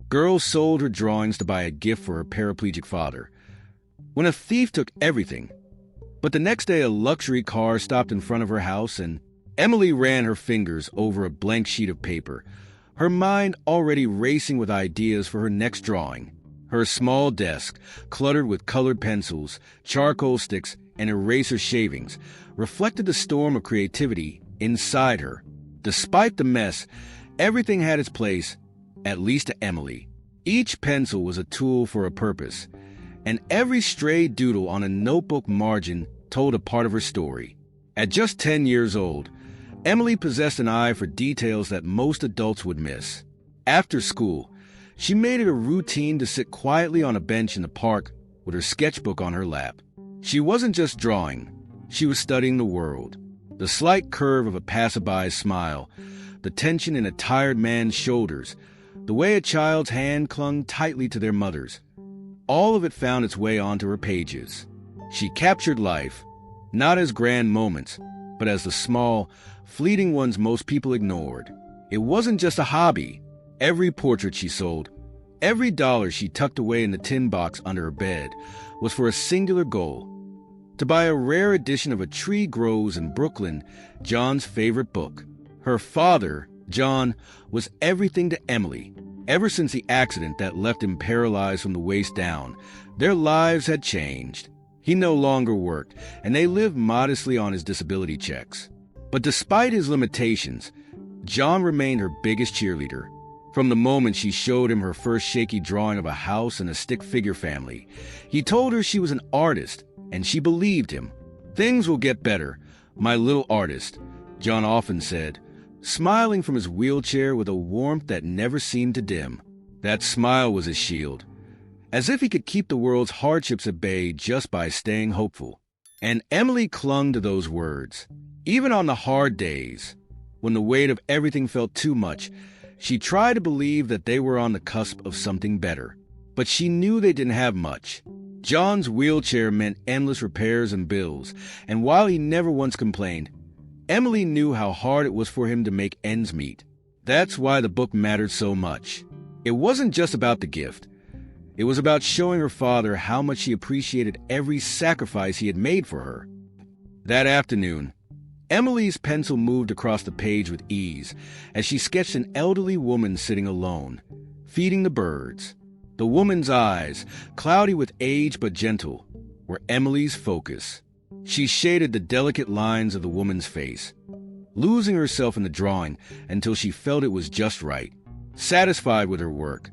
Girls sold her drawings to buy a gift for her paraplegic father. When a thief took everything. But the next day, a luxury car stopped in front of her house, and Emily ran her fingers over a blank sheet of paper, her mind already racing with ideas for her next drawing. Her small desk, cluttered with colored pencils, charcoal sticks, and eraser shavings, reflected the storm of creativity inside her. Despite the mess, everything had its place, at least to Emily. Each pencil was a tool for a purpose, and every stray doodle on a notebook margin told a part of her story. At just 10 years old, Emily possessed an eye for details that most adults would miss. After school, she made it a routine to sit quietly on a bench in the park with her sketchbook on her lap. She wasn't just drawing, she was studying the world. The slight curve of a passerby's smile, the tension in a tired man's shoulders, the way a child's hand clung tightly to their mother's. All of it found its way onto her pages. She captured life, not as grand moments, but as the small, fleeting ones most people ignored. It wasn't just a hobby. Every portrait she sold, every dollar she tucked away in the tin box under her bed, was for a singular goal: to buy a rare edition of A Tree Grows in Brooklyn, John's favorite book. Her father, John, was everything to Emily. Ever since the accident that left him paralyzed from the waist down, their lives had changed. He no longer worked, and they lived modestly on his disability checks. But despite his limitations, John remained her biggest cheerleader. From the moment she showed him her first shaky drawing of a house and a stick figure family, he told her she was an artist, and she believed him. "Things will get better, my little artist," John often said, smiling from his wheelchair with a warmth that never seemed to dim. That smile was his shield, as if he could keep the world's hardships at bay just by staying hopeful. And Emily clung to those words. Even on the hard days, when the weight of everything felt too much, she tried to believe that they were on the cusp of something better. But she knew they didn't have much. John's wheelchair meant endless repairs and bills, and while he never once complained, Emily knew how hard it was for him to make ends meet. That's why the book mattered so much. It wasn't just about the gift. It was about showing her father how much she appreciated every sacrifice he had made for her. That afternoon, Emily's pencil moved across the page with ease as she sketched an elderly woman sitting alone, feeding the birds. The woman's eyes, cloudy with age but gentle, were Emily's focus. She shaded the delicate lines of the woman's face, losing herself in the drawing until she felt it was just right. Satisfied with her work,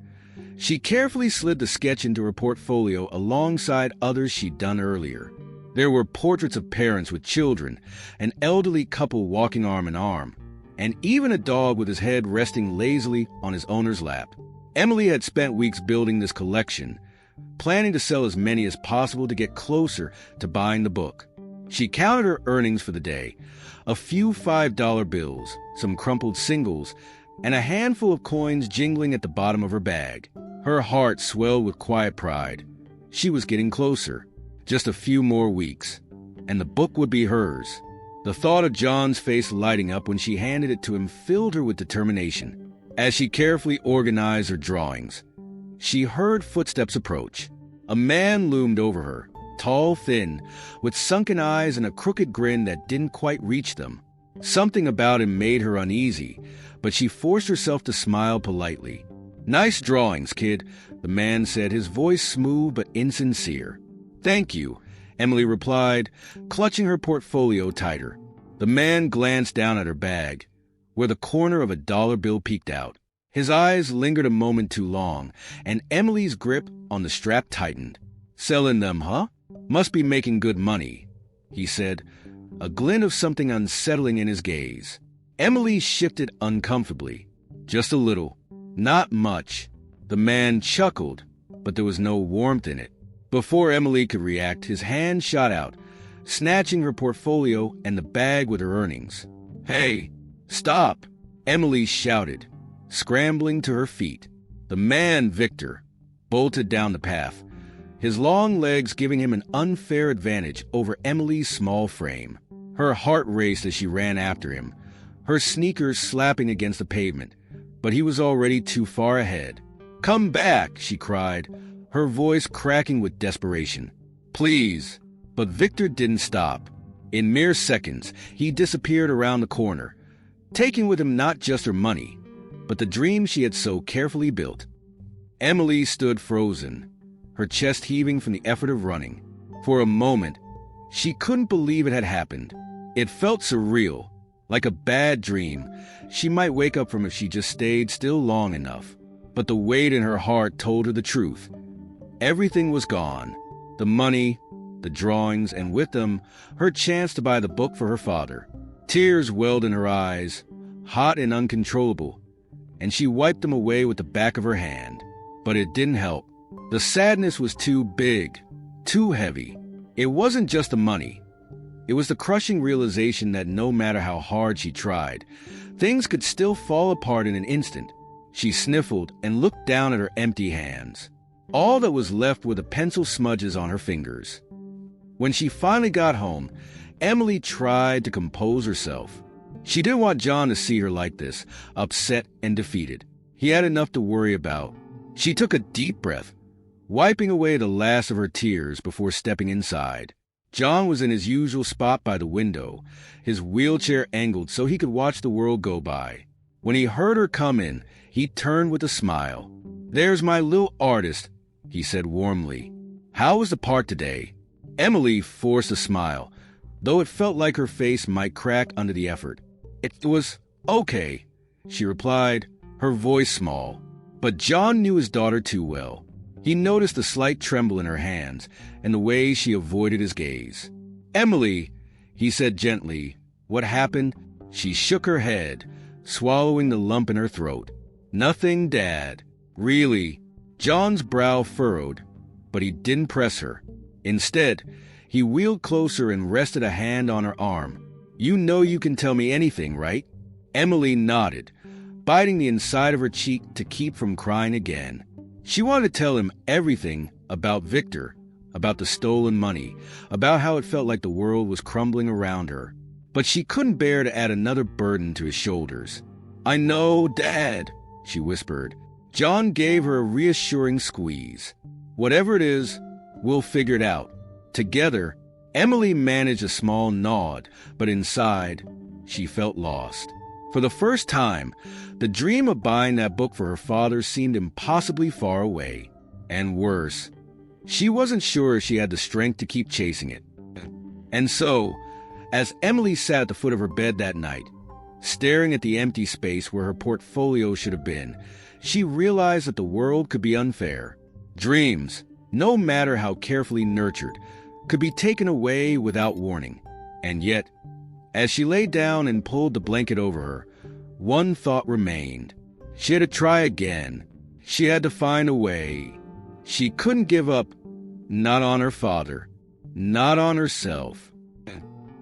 she carefully slid the sketch into her portfolio alongside others she'd done earlier. There were portraits of parents with children, an elderly couple walking arm in arm, and even a dog with his head resting lazily on his owner's lap. Emily had spent weeks building this collection, planning to sell as many as possible to get closer to buying the book. She counted her earnings for the day, a few $5 bills, some crumpled singles, and a handful of coins jingling at the bottom of her bag. Her heart swelled with quiet pride. She was getting closer. Just a few more weeks, and the book would be hers. The thought of John's face lighting up when she handed it to him filled her with determination. As she carefully organized her drawings, she heard footsteps approach. A man loomed over her, tall, thin, with sunken eyes and a crooked grin that didn't quite reach them. Something about him made her uneasy, but she forced herself to smile politely. "Nice drawings, kid," the man said, his voice smooth but insincere. "Thank you," Emily replied, clutching her portfolio tighter. The man glanced down at her bag, where the corner of a dollar bill peeked out. His eyes lingered a moment too long, and Emily's grip on the strap tightened. "Selling them, huh? Must be making good money," he said, a glint of something unsettling in his gaze. Emily shifted uncomfortably. "Just a little. Not much." The man chuckled, but there was no warmth in it. Before Emily could react, his hand shot out, snatching her portfolio and the bag with her earnings. "Hey, stop!" Emily shouted, scrambling to her feet. The man, Victor, bolted down the path, his long legs giving him an unfair advantage over Emily's small frame. Her heart raced as she ran after him, her sneakers slapping against the pavement, but he was already too far ahead. "Come back," she cried, her voice cracking with desperation. "Please." But Victor didn't stop. In mere seconds, he disappeared around the corner, taking with him not just her money, but the dream she had so carefully built. Emily stood frozen, her chest heaving from the effort of running. For a moment, she couldn't believe it had happened. It felt surreal, like a bad dream she might wake up from if she just stayed still long enough. But the weight in her heart told her the truth. Everything was gone. The money, the drawings, and with them, her chance to buy the book for her father. Tears welled in her eyes, hot and uncontrollable, and she wiped them away with the back of her hand. But it didn't help. The sadness was too big, too heavy. It wasn't just the money. It was the crushing realization that no matter how hard she tried, things could still fall apart in an instant. She sniffled and looked down at her empty hands. All that was left were the pencil smudges on her fingers. When she finally got home, Emily tried to compose herself. She didn't want John to see her like this, upset and defeated. He had enough to worry about. She took a deep breath, wiping away the last of her tears before stepping inside. John was in his usual spot by the window, his wheelchair angled so he could watch the world go by. When he heard her come in, he turned with a smile. "There's my little artist," he said warmly. "How was the part today?" Emily forced a smile, though it felt like her face might crack under the effort. "It was okay," she replied, her voice small. But John knew his daughter too well. He noticed the slight tremble in her hands and the way she avoided his gaze. "Emily," he said gently, "what happened?" She shook her head, swallowing the lump in her throat. "Nothing, Dad." "Really?" John's brow furrowed, but he didn't press her. Instead, he wheeled closer and rested a hand on her arm. "You know you can tell me anything, right?" Emily nodded, biting the inside of her cheek to keep from crying again. She wanted to tell him everything about Victor, about the stolen money, about how it felt like the world was crumbling around her. But she couldn't bear to add another burden to his shoulders. "I know, Dad," she whispered. John gave her a reassuring squeeze. "Whatever it is, we'll figure it out." Together, Emily managed a small nod, but inside, she felt lost. For the first time, the dream of buying that book for her father seemed impossibly far away. And worse, she wasn't sure she had the strength to keep chasing it. And so, as Emily sat at the foot of her bed that night, staring at the empty space where her portfolio should have been, she realized that the world could be unfair. Dreams, no matter how carefully nurtured, could be taken away without warning. And yet, as she lay down and pulled the blanket over her, one thought remained. She had to try again. She had to find a way. She couldn't give up, not on her father, not on herself.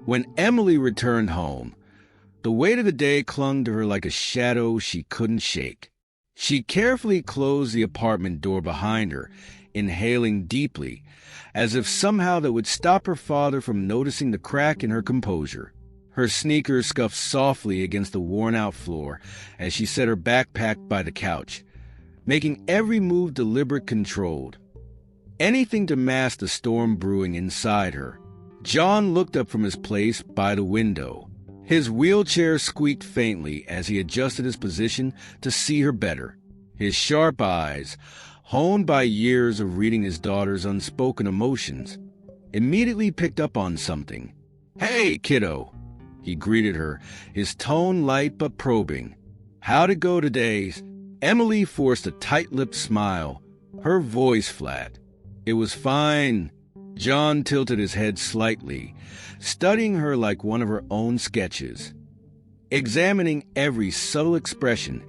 When Emily returned home, the weight of the day clung to her like a shadow she couldn't shake. She carefully closed the apartment door behind her, inhaling deeply, as if somehow that would stop her father from noticing the crack in her composure. Her sneakers scuffed softly against the worn-out floor as she set her backpack by the couch, making every move deliberate, controlled. Anything to mask the storm brewing inside her. John looked up from his place by the window. His wheelchair squeaked faintly as he adjusted his position to see her better. His sharp eyes, honed by years of reading his daughter's unspoken emotions, immediately picked up on something. "Hey, kiddo," he greeted her, his tone light but probing. "How'd it go today?" Emily forced a tight-lipped smile, her voice flat. "It was fine." John tilted his head slightly, studying her like one of her own sketches, examining every subtle expression,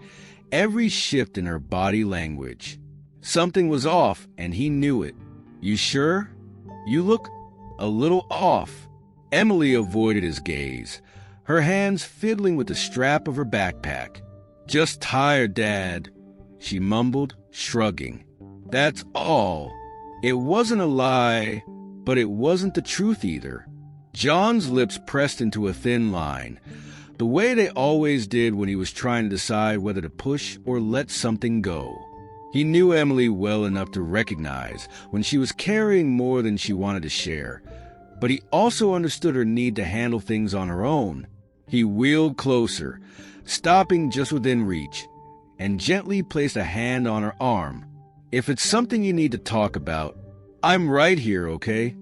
every shift in her body language. Something was off, and he knew it. "You sure? You look a little off." Emily avoided his gaze, her hands fiddling with the strap of her backpack. "Just tired, Dad," she mumbled, shrugging. "That's all." It wasn't a lie, but it wasn't the truth either. John's lips pressed into a thin line, the way they always did when he was trying to decide whether to push or let something go. He knew Emily well enough to recognize when she was carrying more than she wanted to share, but he also understood her need to handle things on her own. He wheeled closer, stopping just within reach, and gently placed a hand on her arm. "If it's something you need to talk about, I'm right here, okay?"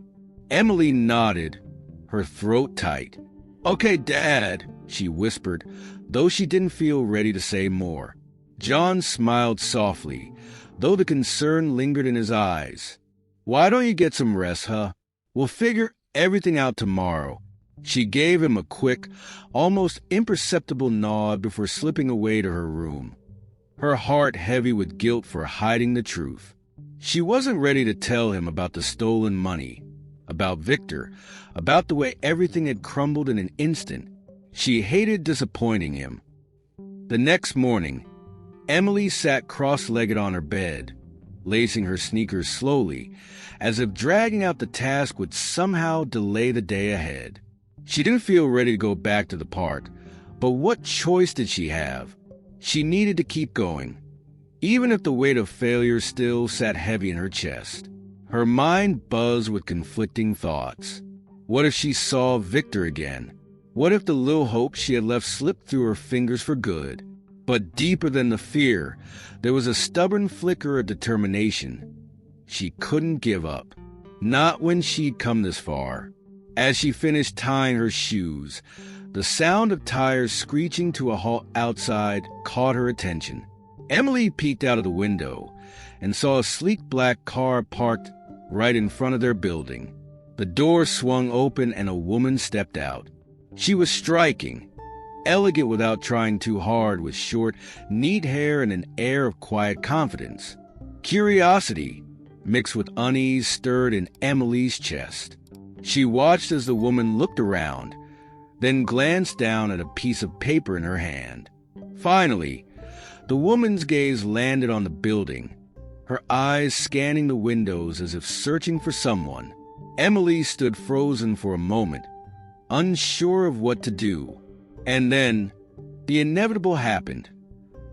Emily nodded, her throat tight. "Okay, Dad," she whispered, though she didn't feel ready to say more. John smiled softly, though the concern lingered in his eyes. "Why don't you get some rest, huh? We'll figure everything out tomorrow." She gave him a quick, almost imperceptible nod before slipping away to her room, her heart heavy with guilt for hiding the truth. She wasn't ready to tell him about the stolen money, about Victor, about the way everything had crumbled in an instant. She hated disappointing him. The next morning, Emily sat cross-legged on her bed, lacing her sneakers slowly, as if dragging out the task would somehow delay the day ahead. She didn't feel ready to go back to the park, but what choice did she have? She needed to keep going, even if the weight of failure still sat heavy in her chest. Her mind buzzed with conflicting thoughts. What if she saw Victor again? What if the little hope she had left slipped through her fingers for good? But deeper than the fear, there was a stubborn flicker of determination. She couldn't give up, not when she'd come this far. As she finished tying her shoes, the sound of tires screeching to a halt outside caught her attention. Emily peeked out of the window and saw a sleek black car parked right in front of their building. The door swung open and a woman stepped out. She was striking, elegant without trying too hard, with short, neat hair and an air of quiet confidence. Curiosity, mixed with unease, stirred in Emily's chest. She watched as the woman looked around, then glanced down at a piece of paper in her hand. Finally, the woman's gaze landed on the building, her eyes scanning the windows as if searching for someone. Emily stood frozen for a moment, unsure of what to do. And then, the inevitable happened.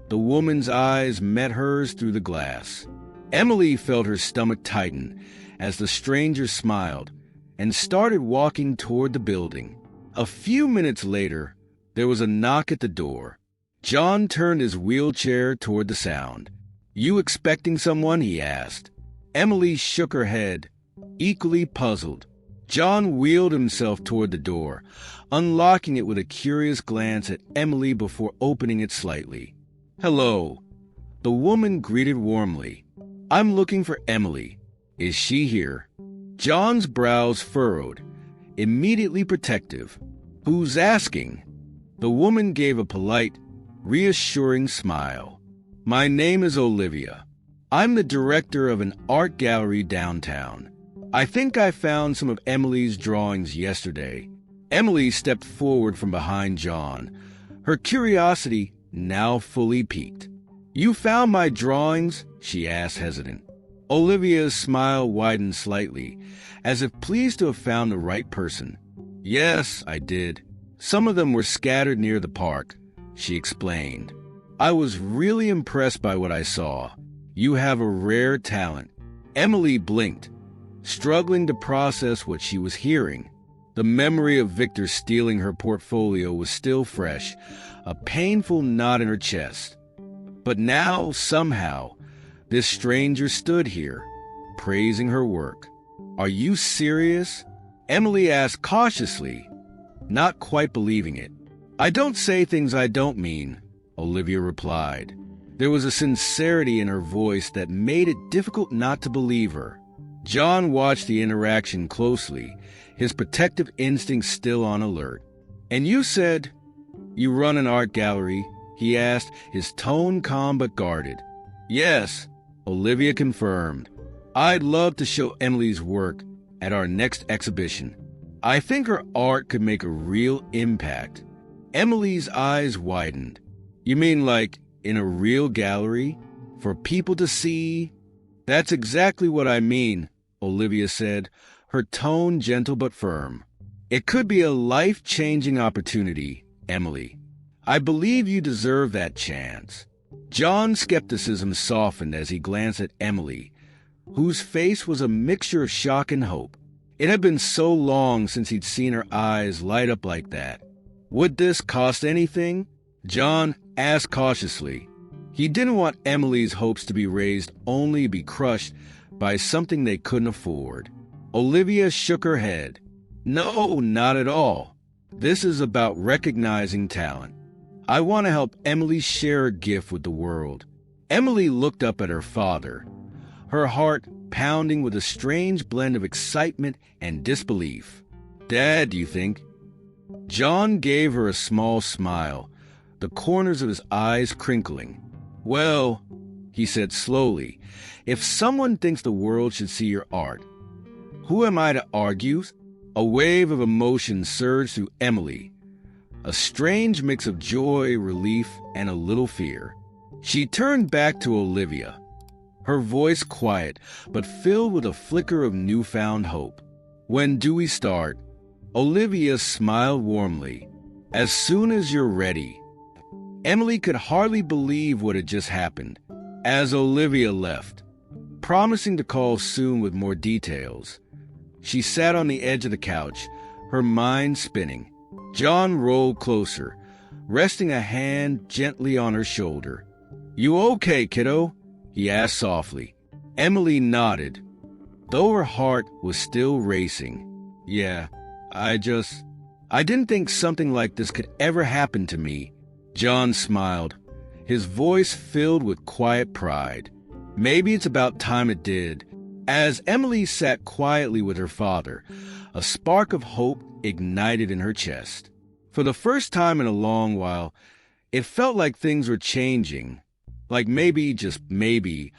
The woman's eyes met hers through the glass. Emily felt her stomach tighten as the stranger smiled and started walking toward the building. A few minutes later, there was a knock at the door. John turned his wheelchair toward the sound. "You expecting someone?" he asked. Emily shook her head, equally puzzled. John wheeled himself toward the door, unlocking it with a curious glance at Emily before opening it slightly. "Hello." The woman greeted warmly. "I'm looking for Emily. Is she here?" John's brows furrowed, immediately protective. "Who's asking?" The woman gave a polite, reassuring smile. "My name is Olivia. I'm the director of an art gallery downtown. I think I found some of Emily's drawings yesterday." Emily stepped forward from behind John, her curiosity now fully piqued. "You found my drawings?" she asked, hesitant. Olivia's smile widened slightly, as if pleased to have found the right person. "Yes, I did. Some of them were scattered near the park," she explained. "I was really impressed by what I saw. You have a rare talent." Emily blinked, struggling to process what she was hearing. The memory of Victor stealing her portfolio was still fresh, a painful knot in her chest. But now, somehow, this stranger stood here, praising her work. "Are you serious?" Emily asked cautiously, not quite believing it. "I don't say things I don't mean," Olivia replied. There was a sincerity in her voice that made it difficult not to believe her. John watched the interaction closely, his protective instincts still on alert. "And you said you run an art gallery?" he asked, his tone calm but guarded. "Yes," Olivia confirmed. "I'd love to show Emily's work at our next exhibition. I think her art could make a real impact." Emily's eyes widened. "You mean like in a real gallery? For people to see?" "That's exactly what I mean," Olivia said, her tone gentle but firm. "It could be a life-changing opportunity, Emily. I believe you deserve that chance." John's skepticism softened as he glanced at Emily, whose face was a mixture of shock and hope. It had been so long since he'd seen her eyes light up like that. Would this cost anything? John asked cautiously. He didn't want Emily's hopes to be raised only to be crushed by something they couldn't afford. Olivia shook her head. No, not at all. This is about recognizing talent. I want to help Emily share a gift with the world. Emily looked up at her father, her heart pounding with a strange blend of excitement and disbelief. Dad, do you think? John gave her a small smile, the corners of his eyes crinkling. Well, he said slowly, if someone thinks the world should see your art, who am I to argue? A wave of emotion surged through Emily, a strange mix of joy, relief, and a little fear. She turned back to Olivia, her voice quiet but filled with a flicker of newfound hope. When do we start? Olivia smiled warmly. As soon as you're ready. Emily could hardly believe what had just happened as Olivia left, promising to call soon with more details. She sat on the edge of the couch, her mind spinning. John rolled closer, resting a hand gently on her shoulder. You okay, kiddo? He asked softly. Emily nodded, though her heart was still racing. Yeah, I didn't think something like this could ever happen to me. John smiled, his voice filled with quiet pride. Maybe it's about time it did. As Emily sat quietly with her father, a spark of hope ignited in her chest. For the first time in a long while, it felt like things were changing. Like maybe, just maybe,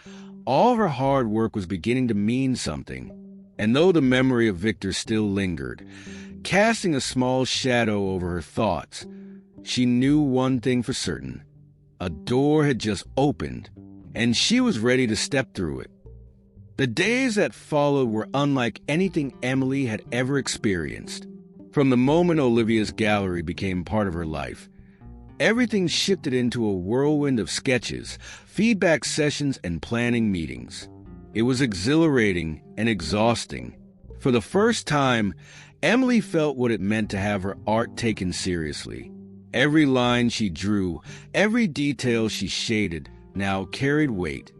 all of her hard work was beginning to mean something. And though the memory of Victor still lingered, casting a small shadow over her thoughts, she knew one thing for certain. A door had just opened, and she was ready to step through it. The days that followed were unlike anything Emily had ever experienced. From the moment Olivia's gallery became part of her life, everything shifted into a whirlwind of sketches, feedback sessions, and planning meetings. It was exhilarating and exhausting. For the first time, Emily felt what it meant to have her art taken seriously. Every line she drew, every detail she shaded, now carried weight.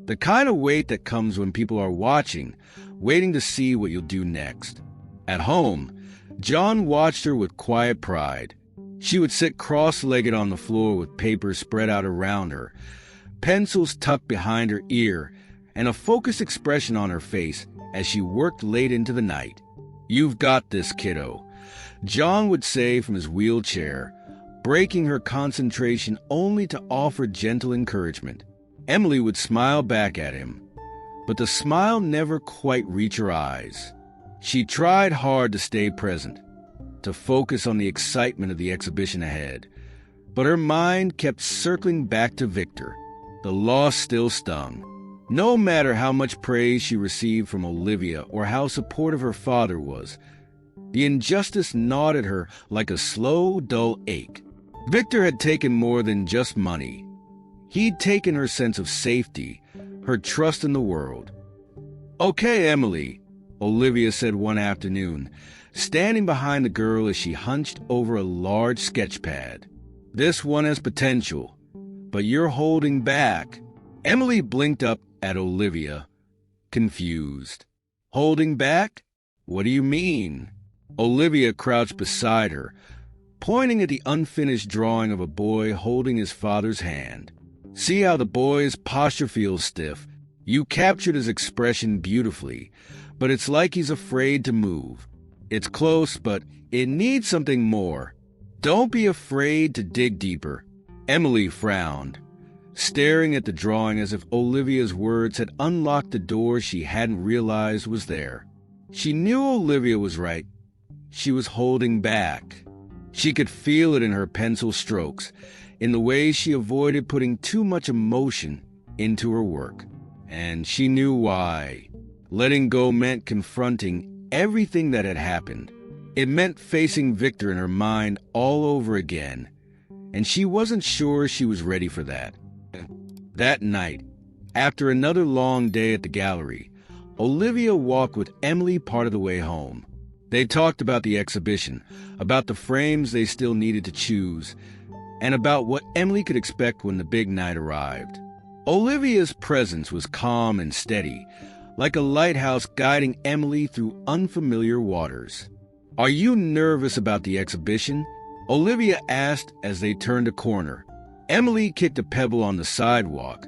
The kind of weight that comes when people are watching, waiting to see what you'll do next. At home, John watched her with quiet pride. She would sit cross-legged on the floor with papers spread out around her, pencils tucked behind her ear, and a focused expression on her face as she worked late into the night. You've got this, kiddo, John would say from his wheelchair, breaking her concentration only to offer gentle encouragement. Emily would smile back at him, but the smile never quite reached her eyes. She tried hard to stay present, to focus on the excitement of the exhibition ahead, but her mind kept circling back to Victor. The loss still stung. No matter how much praise she received from Olivia or how supportive her father was, the injustice gnawed at her like a slow, dull ache. Victor had taken more than just money. He'd taken her sense of safety, her trust in the world. Okay, Emily, Olivia said one afternoon, standing behind the girl as she hunched over a large sketch pad. This one has potential, but you're holding back. Emily blinked up at Olivia, confused. Holding back? What do you mean? Olivia crouched beside her, pointing at the unfinished drawing of a boy holding his father's hand. See how the boy's posture feels stiff? You captured his expression beautifully, but it's like he's afraid to move. It's close, but it needs something more. Don't be afraid to dig deeper. Emily frowned, staring at the drawing as if Olivia's words had unlocked the door she hadn't realized was there. She knew Olivia was right. She was holding back. She could feel it in her pencil strokes, in the way she avoided putting too much emotion into her work. And she knew why. Letting go meant confronting everything that had happened. It meant facing Victor in her mind all over again, and she wasn't sure she was ready for that. That night, after another long day at the gallery, Olivia walked with Emily part of the way home. They talked about the exhibition, about the frames they still needed to choose, and about what Emily could expect when the big night arrived. Olivia's presence was calm and steady, like a lighthouse guiding Emily through unfamiliar waters. "Are you nervous about the exhibition?" Olivia asked as they turned a corner. Emily kicked a pebble on the sidewalk,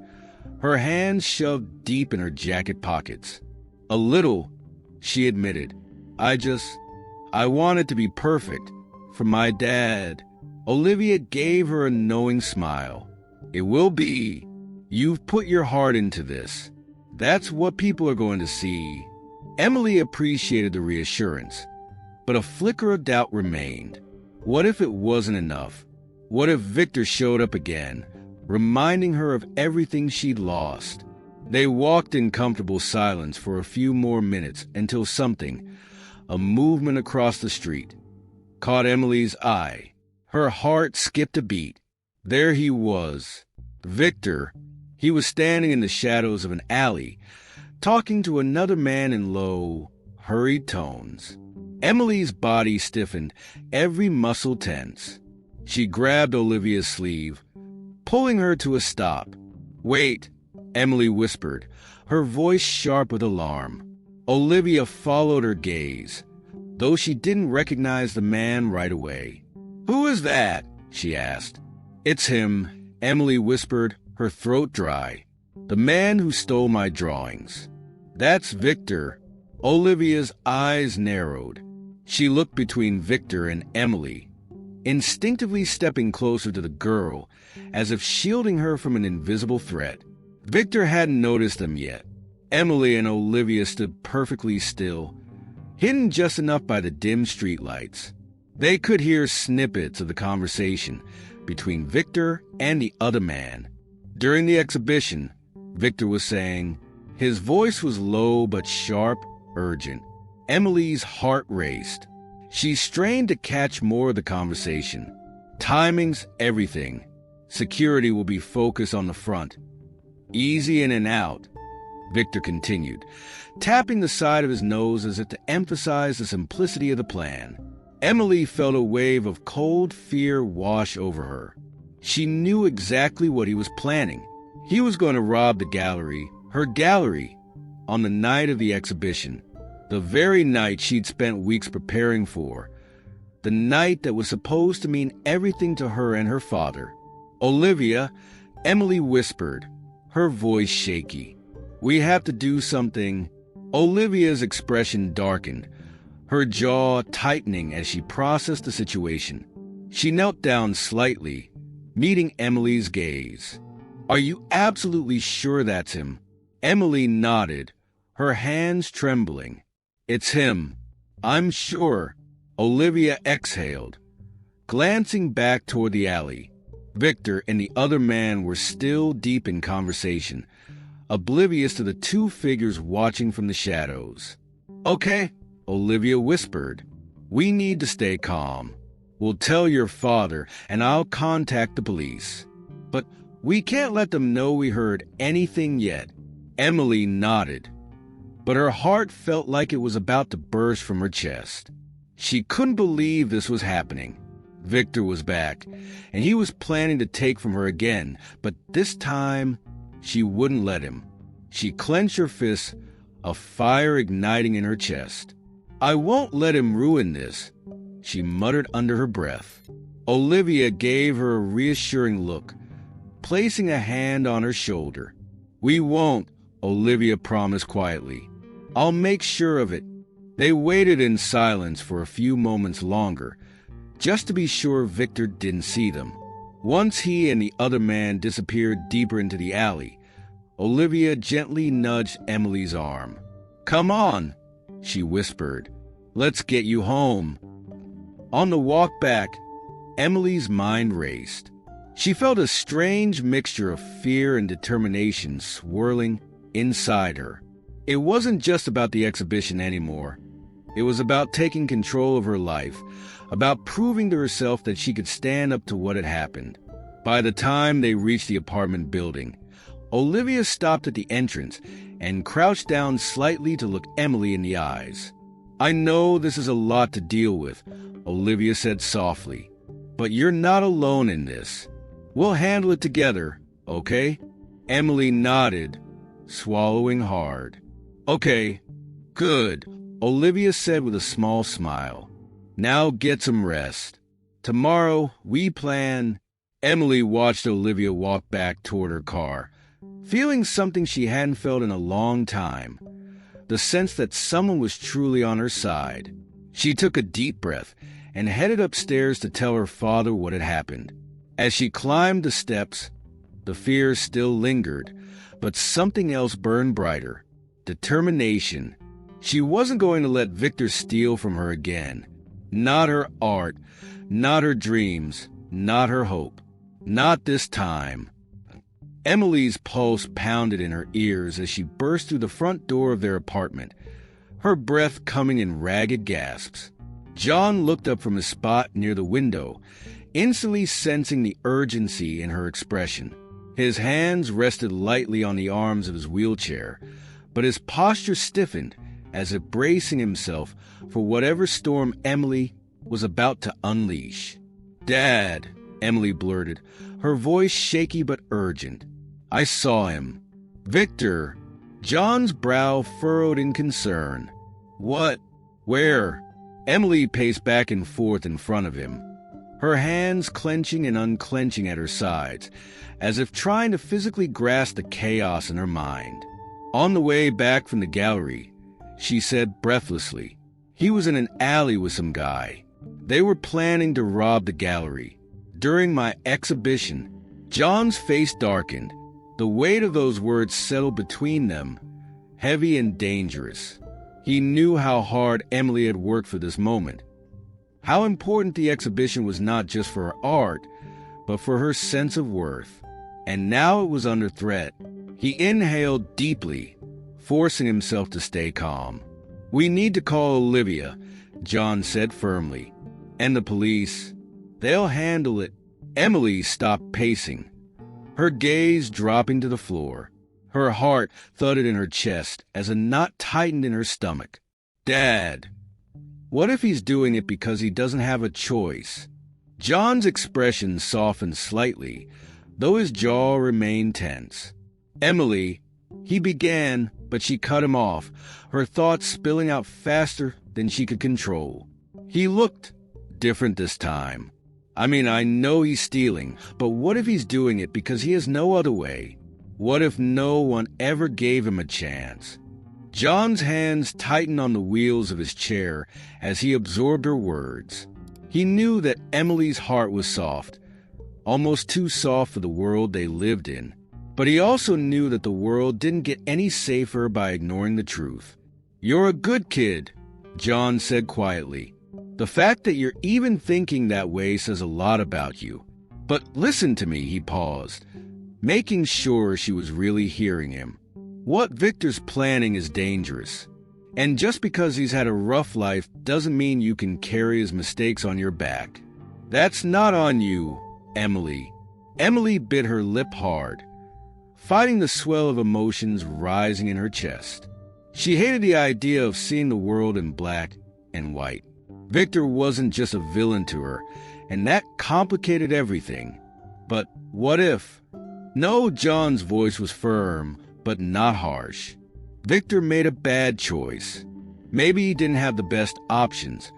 her hands shoved deep in her jacket pockets. "A little," she admitted. I want it to be perfect. For my dad." Olivia gave her a knowing smile. "It will be. You've put your heart into this. That's what people are going to see." Emily appreciated the reassurance, but a flicker of doubt remained. What if it wasn't enough? What if Victor showed up again, reminding her of everything she'd lost? They walked in comfortable silence for a few more minutes until something, a movement across the street, caught Emily's eye. Her heart skipped a beat. There he was, Victor. He was standing in the shadows of an alley, talking to another man in low, hurried tones. Emily's body stiffened, every muscle tense. She grabbed Olivia's sleeve, pulling her to a stop. "Wait," Emily whispered, her voice sharp with alarm. Olivia followed her gaze, though she didn't recognize the man right away. "Who is that?" she asked. "It's him," Emily whispered, her throat dry. "The man who stole my drawings." "That's Victor." Olivia's eyes narrowed. She looked between Victor and Emily, instinctively stepping closer to the girl, as if shielding her from an invisible threat. Victor hadn't noticed them yet. Emily and Olivia stood perfectly still, hidden just enough by the dim streetlights. They could hear snippets of the conversation between Victor and the other man. During the exhibition, Victor was saying, his voice was low but sharp, urgent. Emily's heart raced. She strained to catch more of the conversation. "Timing's everything. Security will be focused on the front. Easy in and out," Victor continued, tapping the side of his nose as if to emphasize the simplicity of the plan. Emily felt a wave of cold fear wash over her. She knew exactly what he was planning. He was going to rob the gallery, her gallery, on the night of the exhibition, the very night she'd spent weeks preparing for, the night that was supposed to mean everything to her and her father. "Olivia," Emily whispered, her voice shaky. "We have to do something." Olivia's expression darkened, her jaw tightening as she processed the situation. She knelt down slightly, meeting Emily's gaze. "Are you absolutely sure that's him?" Emily nodded, her hands trembling. "It's him. I'm sure." Olivia exhaled, glancing back toward the alley. Victor and the other man were still deep in conversation, oblivious to the two figures watching from the shadows. "Okay," Olivia whispered. "We need to stay calm. We'll tell your father, and I'll contact the police. But we can't let them know we heard anything yet." Emily nodded, but her heart felt like it was about to burst from her chest. She couldn't believe this was happening. Victor was back, and he was planning to take from her again, but this time she wouldn't let him. She clenched her fists, a fire igniting in her chest. "I won't let him ruin this," she muttered under her breath. Olivia gave her a reassuring look, placing a hand on her shoulder. "We won't," Olivia promised quietly. "I'll make sure of it." They waited in silence for a few moments longer, just to be sure Victor didn't see them. Once he and the other man disappeared deeper into the alley, Olivia gently nudged Emily's arm. "Come on," she whispered. "Let's get you home." On the walk back, Emily's mind raced. She felt a strange mixture of fear and determination swirling inside her. It wasn't just about the exhibition anymore. It was about taking control of her life, about proving to herself that she could stand up to what had happened. By the time they reached the apartment building, Olivia stopped at the entrance and crouched down slightly to look Emily in the eyes. "I know this is a lot to deal with," Olivia said softly, "but you're not alone in this. We'll handle it together, okay?" Emily nodded, swallowing hard. "Okay, good," Olivia said with a small smile. "Now get some rest. Tomorrow we plan—" Emily watched Olivia walk back toward her car, feeling something she hadn't felt in a long time, the sense that someone was truly on her side. She took a deep breath and headed upstairs to tell her father what had happened. As she climbed the steps, the fear still lingered, but something else burned brighter: determination. She wasn't going to let Victor steal from her again. Not her art, not her dreams, not her hope. Not this time. Emily's pulse pounded in her ears as she burst through the front door of their apartment, her breath coming in ragged gasps. John looked up from his spot near the window, instantly sensing the urgency in her expression. His hands rested lightly on the arms of his wheelchair, but his posture stiffened as if bracing himself for whatever storm Emily was about to unleash. "Dad," Emily blurted, her voice shaky but urgent. "I saw him." "Victor." John's brow furrowed in concern. "What? Where?" Emily paced back and forth in front of him, her hands clenching and unclenching at her sides, as if trying to physically grasp the chaos in her mind. "On the way back from the gallery," she said breathlessly. "He was in an alley with some guy. They were planning to rob the gallery. During my exhibition." John's face darkened. The weight of those words settled between them, heavy and dangerous. He knew how hard Emily had worked for this moment, how important the exhibition was not just for her art, but for her sense of worth. And now it was under threat. He inhaled deeply, forcing himself to stay calm. "We need to call Olivia," John said firmly. "And the police. They'll handle it." Emily stopped pacing, her gaze dropping to the floor. Her heart thudded in her chest as a knot tightened in her stomach. "Dad, what if he's doing it because he doesn't have a choice?" John's expression softened slightly, though his jaw remained tense. "Emily," he began, but she cut him off, her thoughts spilling out faster than she could control. "He looked different this time. I mean, I know he's stealing, but what if he's doing it because he has no other way? What if no one ever gave him a chance?" John's hands tightened on the wheels of his chair as he absorbed her words. He knew that Emily's heart was soft, almost too soft for the world they lived in. But he also knew that the world didn't get any safer by ignoring the truth. "You're a good kid," John said quietly. "The fact that you're even thinking that way says a lot about you. But listen to me," he paused, making sure she was really hearing him. "What Victor's planning is dangerous. And just because he's had a rough life doesn't mean you can carry his mistakes on your back. That's not on you, Emily." Emily bit her lip hard, fighting the swell of emotions rising in her chest. She hated the idea of seeing the world in black and white. Victor wasn't just a villain to her, and that complicated everything. But what if? No, John's voice was firm, but not harsh. Victor made a bad choice. Maybe he didn't have the best options.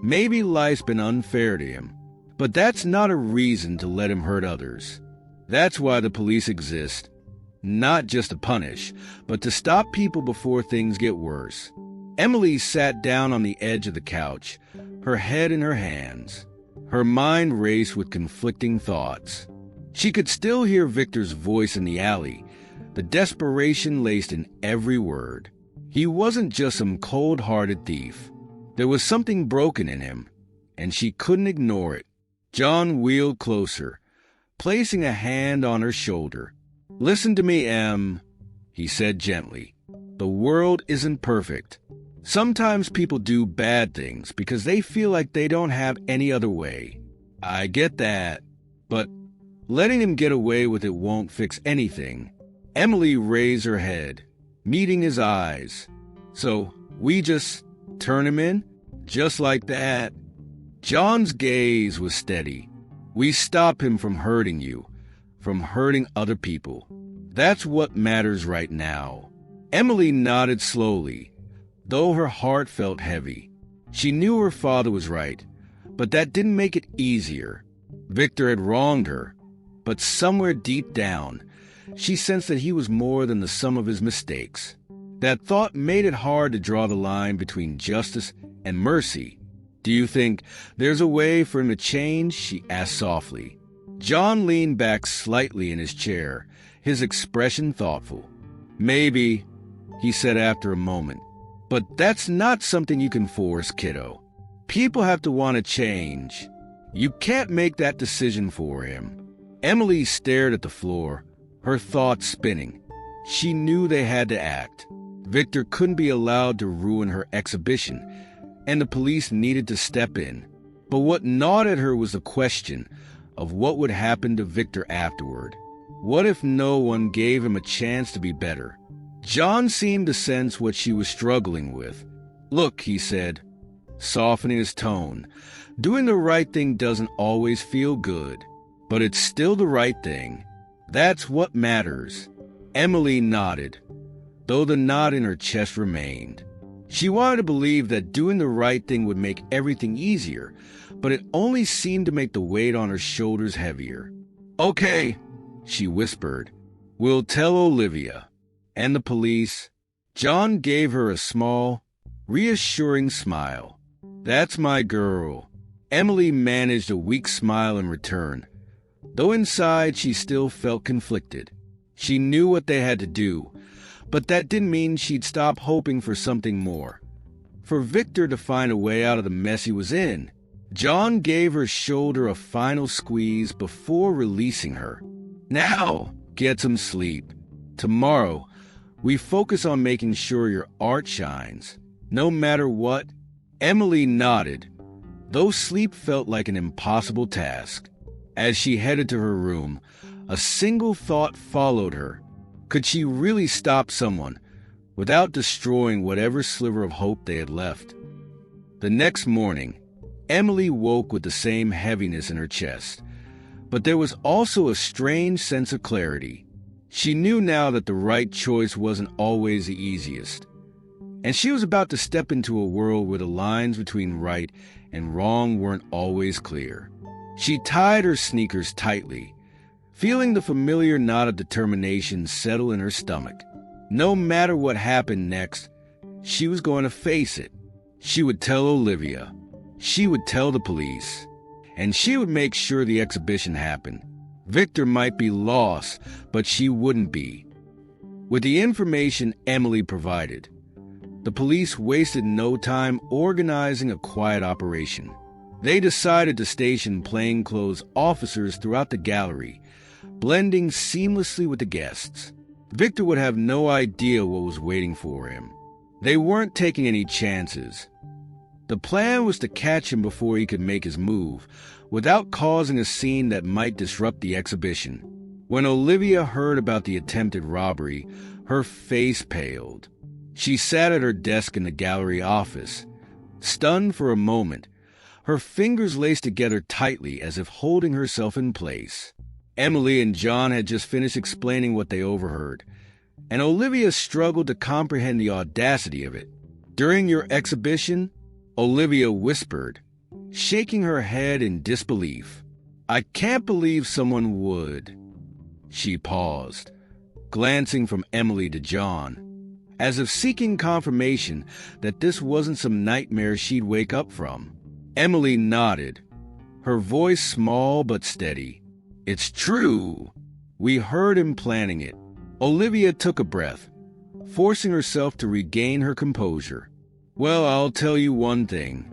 Maybe life's been unfair to him. But that's not a reason to let him hurt others. That's why the police exist. Not just to punish, but to stop people before things get worse. Emily sat down on the edge of the couch, her head in her hands. Her mind raced with conflicting thoughts. She could still hear Victor's voice in the alley, the desperation laced in every word. He wasn't just some cold-hearted thief. There was something broken in him, and she couldn't ignore it. John wheeled closer, placing a hand on her shoulder. "Listen to me, Em," he said gently. "The world isn't perfect. Sometimes people do bad things because they feel like they don't have any other way. I get that. But letting him get away with it won't fix anything. Emily raised her head, meeting his eyes. So, we just turn him in? Just like that? John's gaze was steady. We stop him from hurting you, from hurting other people. That's what matters right now. Emily nodded slowly, though her heart felt heavy. She knew her father was right, but that didn't make it easier. Victor had wronged her, but somewhere deep down, she sensed that he was more than the sum of his mistakes. That thought made it hard to draw the line between justice and mercy. "Do you think there's a way for him to change?" she asked softly. John leaned back slightly in his chair, his expression thoughtful. "Maybe," he said after a moment. "But that's not something you can force, kiddo. People have to want to change. You can't make that decision for him." Emily stared at the floor, her thoughts spinning. She knew they had to act. Victor couldn't be allowed to ruin her exhibition, and the police needed to step in. But what gnawed at her was the question of what would happen to Victor afterward. What if no one gave him a chance to be better? John seemed to sense what she was struggling with. "Look," he said, softening his tone, "doing the right thing doesn't always feel good, but it's still the right thing. That's what matters." Emily nodded, though the knot in her chest remained. She wanted to believe that doing the right thing would make everything easier, but it only seemed to make the weight on her shoulders heavier. "Okay," she whispered, "we'll tell Olivia." And the police. John gave her a small, reassuring smile. "That's my girl." Emily managed a weak smile in return, though inside she still felt conflicted. She knew what they had to do, but that didn't mean she'd stop hoping for something more. For Victor to find a way out of the mess he was in. John gave her shoulder a final squeeze before releasing her. "Now, get some sleep. Tomorrow, we focus on making sure your art shines, no matter what." Emily nodded, though sleep felt like an impossible task. As she headed to her room, a single thought followed her. Could she really stop someone without destroying whatever sliver of hope they had left? The next morning, Emily woke with the same heaviness in her chest, but there was also a strange sense of clarity. She knew now that the right choice wasn't always the easiest, and she was about to step into a world where the lines between right and wrong weren't always clear. She tied her sneakers tightly, feeling the familiar knot of determination settle in her stomach. No matter what happened next, she was going to face it. She would tell Olivia. She would tell the police. And she would make sure the exhibition happened. Victor might be lost, but she wouldn't be. With the information Emily provided, the police wasted no time organizing a quiet operation. They decided to station plainclothes officers throughout the gallery, blending seamlessly with the guests. Victor would have no idea what was waiting for him. They weren't taking any chances. The plan was to catch him before he could make his move, without causing a scene that might disrupt the exhibition. When Olivia heard about the attempted robbery, her face paled. She sat at her desk in the gallery office, stunned for a moment, her fingers laced together tightly as if holding herself in place. Emily and John had just finished explaining what they overheard, and Olivia struggled to comprehend the audacity of it. "During your exhibition," Olivia whispered, shaking her head in disbelief. "I can't believe someone would." She paused, glancing from Emily to John, as if seeking confirmation that this wasn't some nightmare she'd wake up from. Emily nodded, her voice small but steady. "It's true. We heard him planning it." Olivia took a breath, forcing herself to regain her composure. "Well, I'll tell you one thing.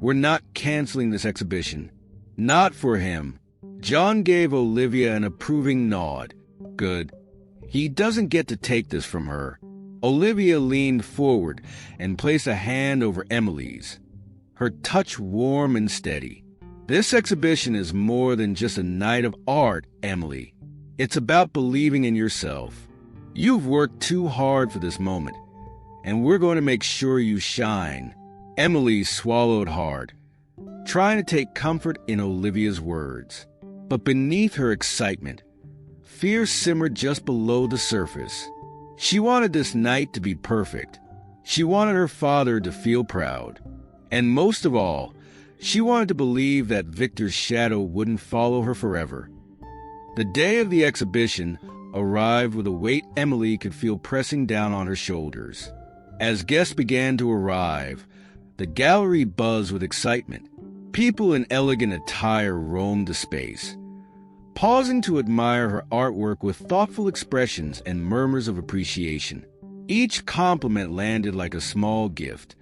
We're not canceling this exhibition. Not for him." John gave Olivia an approving nod. "Good. He doesn't get to take this from her." Olivia leaned forward and placed a hand over Emily's, her touch warm and steady. "This exhibition is more than just a night of art, Emily. It's about believing in yourself. You've worked too hard for this moment, and we're going to make sure you shine. Emily swallowed hard, trying to take comfort in Olivia's words. But beneath her excitement, fear simmered just below the surface. She wanted this night to be perfect. She wanted her father to feel proud. And most of all, she wanted to believe that Victor's shadow wouldn't follow her forever. The day of the exhibition arrived with a weight Emily could feel pressing down on her shoulders. As guests began to arrive, the gallery buzzed with excitement. People in elegant attire roamed the space, pausing to admire her artwork with thoughtful expressions and murmurs of appreciation. Each compliment landed like a small gift,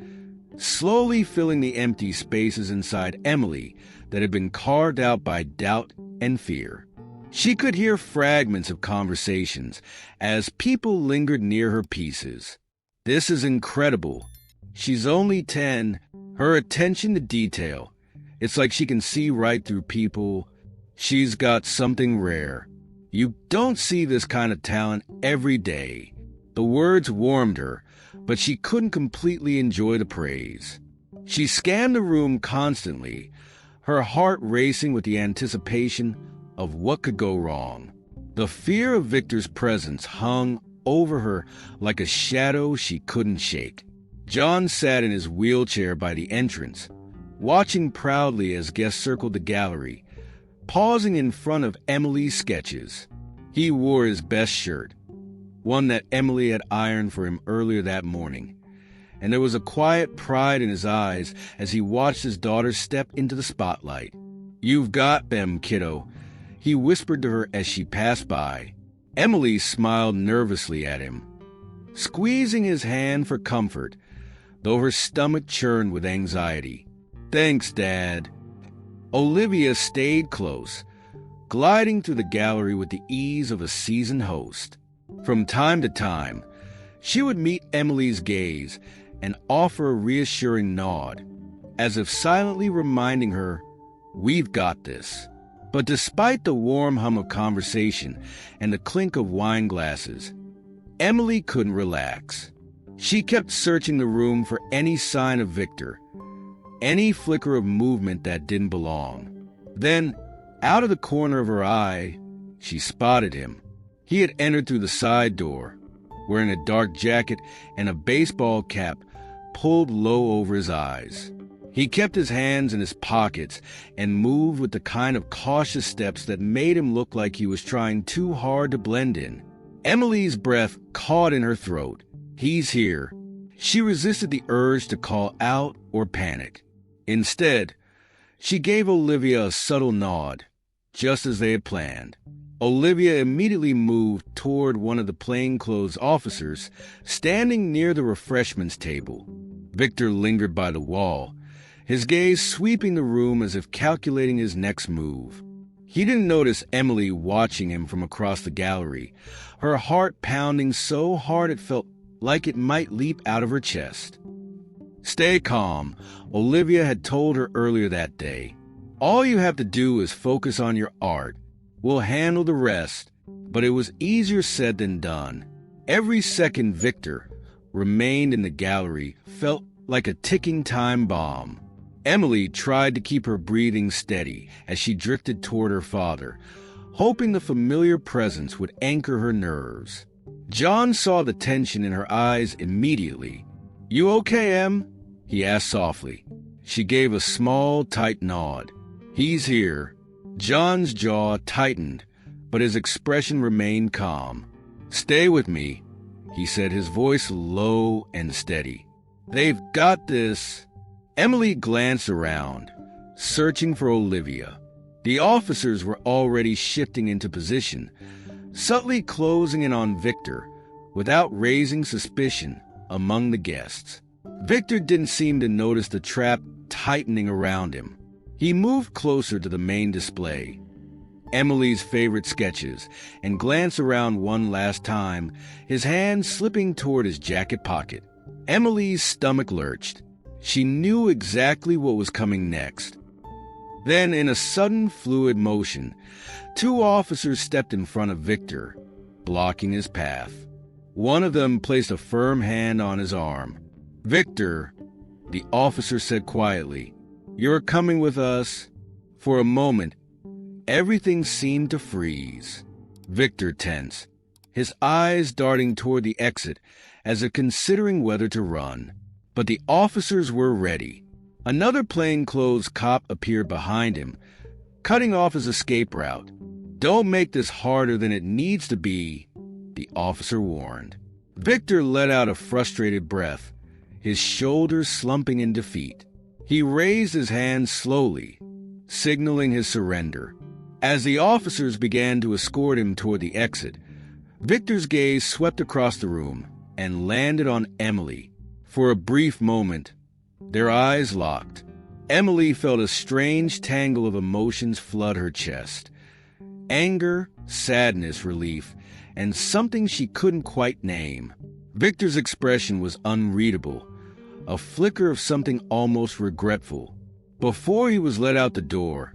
slowly filling the empty spaces inside Emily that had been carved out by doubt and fear. She could hear fragments of conversations as people lingered near her pieces. "This is incredible. She's only 10. Her attention to detail. It's like she can see right through people. She's got something rare. You don't see this kind of talent every day." The words warmed her, but she couldn't completely enjoy the praise. She scanned the room constantly, her heart racing with the anticipation of what could go wrong. The fear of Victor's presence hung over her like a shadow she couldn't shake. John sat in his wheelchair by the entrance, watching proudly as guests circled the gallery, pausing in front of Emily's sketches. He wore his best shirt, one that Emily had ironed for him earlier that morning, and there was a quiet pride in his eyes as he watched his daughter step into the spotlight. "You've got them, kiddo," he whispered to her as she passed by. Emily smiled nervously at him, squeezing his hand for comfort, though her stomach churned with anxiety. "Thanks, Dad." Olivia stayed close, gliding through the gallery with the ease of a seasoned host. From time to time, she would meet Emily's gaze and offer a reassuring nod, as if silently reminding her, "We've got this." But despite the warm hum of conversation and the clink of wine glasses, Emily couldn't relax. She kept searching the room for any sign of Victor, any flicker of movement that didn't belong. Then, out of the corner of her eye, she spotted him. He had entered through the side door, wearing a dark jacket and a baseball cap pulled low over his eyes. He kept his hands in his pockets and moved with the kind of cautious steps that made him look like he was trying too hard to blend in. Emily's breath caught in her throat. "He's here." She resisted the urge to call out or panic. Instead, she gave Olivia a subtle nod, just as they had planned. Olivia immediately moved toward one of the plainclothes officers standing near the refreshments table. Victor lingered by the wall, his gaze sweeping the room as if calculating his next move. He didn't notice Emily watching him from across the gallery, her heart pounding so hard it felt like it might leap out of her chest. "Stay calm," Olivia had told her earlier that day. "All you have to do is focus on your art. We'll handle the rest." But it was easier said than done. Every second Victor remained in the gallery felt like a ticking time bomb. Emily tried to keep her breathing steady as she drifted toward her father, hoping the familiar presence would anchor her nerves. John saw the tension in her eyes immediately. "You okay, Em?" he asked softly. She gave a small, tight nod. "He's here." John's jaw tightened, but his expression remained calm. "Stay with me," he said, his voice low and steady. "They've got this." Emily glanced around, searching for Olivia. The officers were already shifting into position, subtly closing in on Victor without raising suspicion among the guests. Victor didn't seem to notice the trap tightening around him. He moved closer to the main display, Emily's favorite sketches, and glanced around one last time, his hand slipping toward his jacket pocket. Emily's stomach lurched. She knew exactly what was coming next. Then, in a sudden fluid motion, two officers stepped in front of Victor, blocking his path. One of them placed a firm hand on his arm. "Victor," the officer said quietly, "you're coming with us." For a moment, everything seemed to freeze. Victor tensed, his eyes darting toward the exit as if considering whether to run. But the officers were ready. Another plainclothes cop appeared behind him, cutting off his escape route. "Don't make this harder than it needs to be," the officer warned. Victor let out a frustrated breath, his shoulders slumping in defeat. He raised his hand slowly, signaling his surrender. As the officers began to escort him toward the exit, Victor's gaze swept across the room and landed on Emily. For a brief moment, their eyes locked. Emily felt a strange tangle of emotions flood her chest. Anger, sadness, relief, and something she couldn't quite name. Victor's expression was unreadable, a flicker of something almost regretful. Before he was let out the door,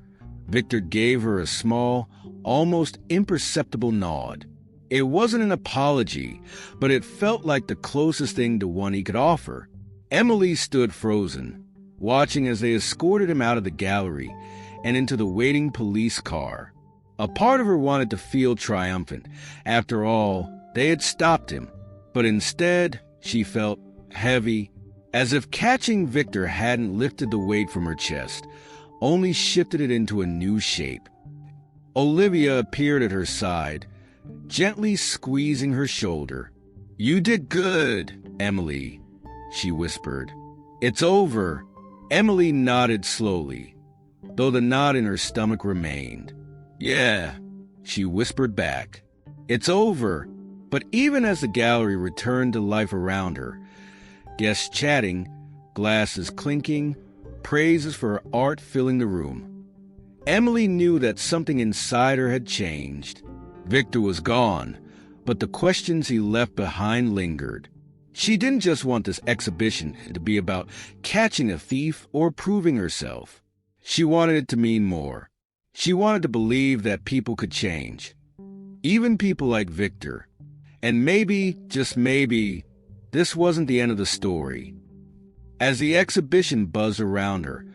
Victor gave her a small, almost imperceptible nod. It wasn't an apology, but it felt like the closest thing to one he could offer. Emily stood frozen, watching as they escorted him out of the gallery and into the waiting police car. A part of her wanted to feel triumphant. After all, they had stopped him. But instead, she felt heavy, as if catching Victor hadn't lifted the weight from her chest, only shifted it into a new shape. Olivia appeared at her side, gently squeezing her shoulder. "You did good, Emily," she whispered. "It's over." Emily nodded slowly, though the knot in her stomach remained. "Yeah," she whispered back. "It's over." But even as the gallery returned to life around her, guests chatting, glasses clinking, praises for her art filling the room, Emily knew that something inside her had changed. Victor was gone, but the questions he left behind lingered. She didn't just want this exhibition to be about catching a thief or proving herself. She wanted it to mean more. She wanted to believe that people could change. Even people like Victor. And maybe, just maybe, this wasn't the end of the story. As the exhibition buzzed around her,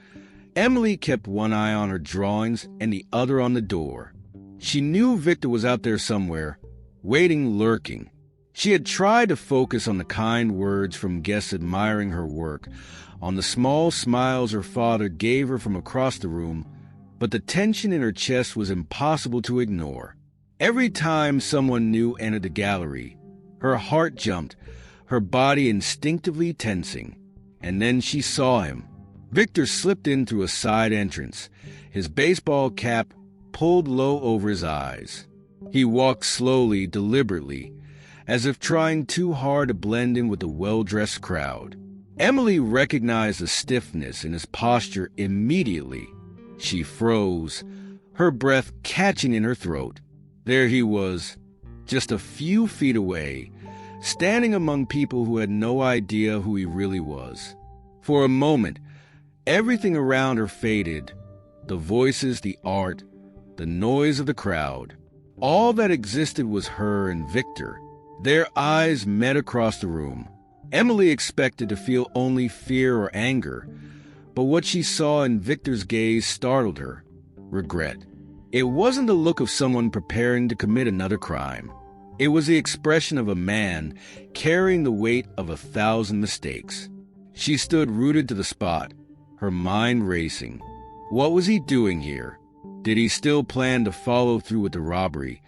Emily kept one eye on her drawings and the other on the door. She knew Victor was out there somewhere, waiting, lurking. She had tried to focus on the kind words from guests admiring her work, on the small smiles her father gave her from across the room, but the tension in her chest was impossible to ignore. Every time someone new entered the gallery, her heart jumped, her body instinctively tensing. And then she saw him. Victor slipped in through a side entrance, his baseball cap pulled low over his eyes. He walked slowly, deliberately, as if trying too hard to blend in with the well-dressed crowd. Emily recognized the stiffness in his posture immediately. She froze, her breath catching in her throat. There he was, just a few feet away, standing among people who had no idea who he really was. For a moment, everything around her faded. The voices, the art, the noise of the crowd. All that existed was her and Victor. Their eyes met across the room. Emily expected to feel only fear or anger, but what she saw in Victor's gaze startled her. Regret. It wasn't the look of someone preparing to commit another crime. It was the expression of a man carrying the weight of 1,000 mistakes. She stood rooted to the spot, her mind racing. What was he doing here? Did he still plan to follow through with the robbery,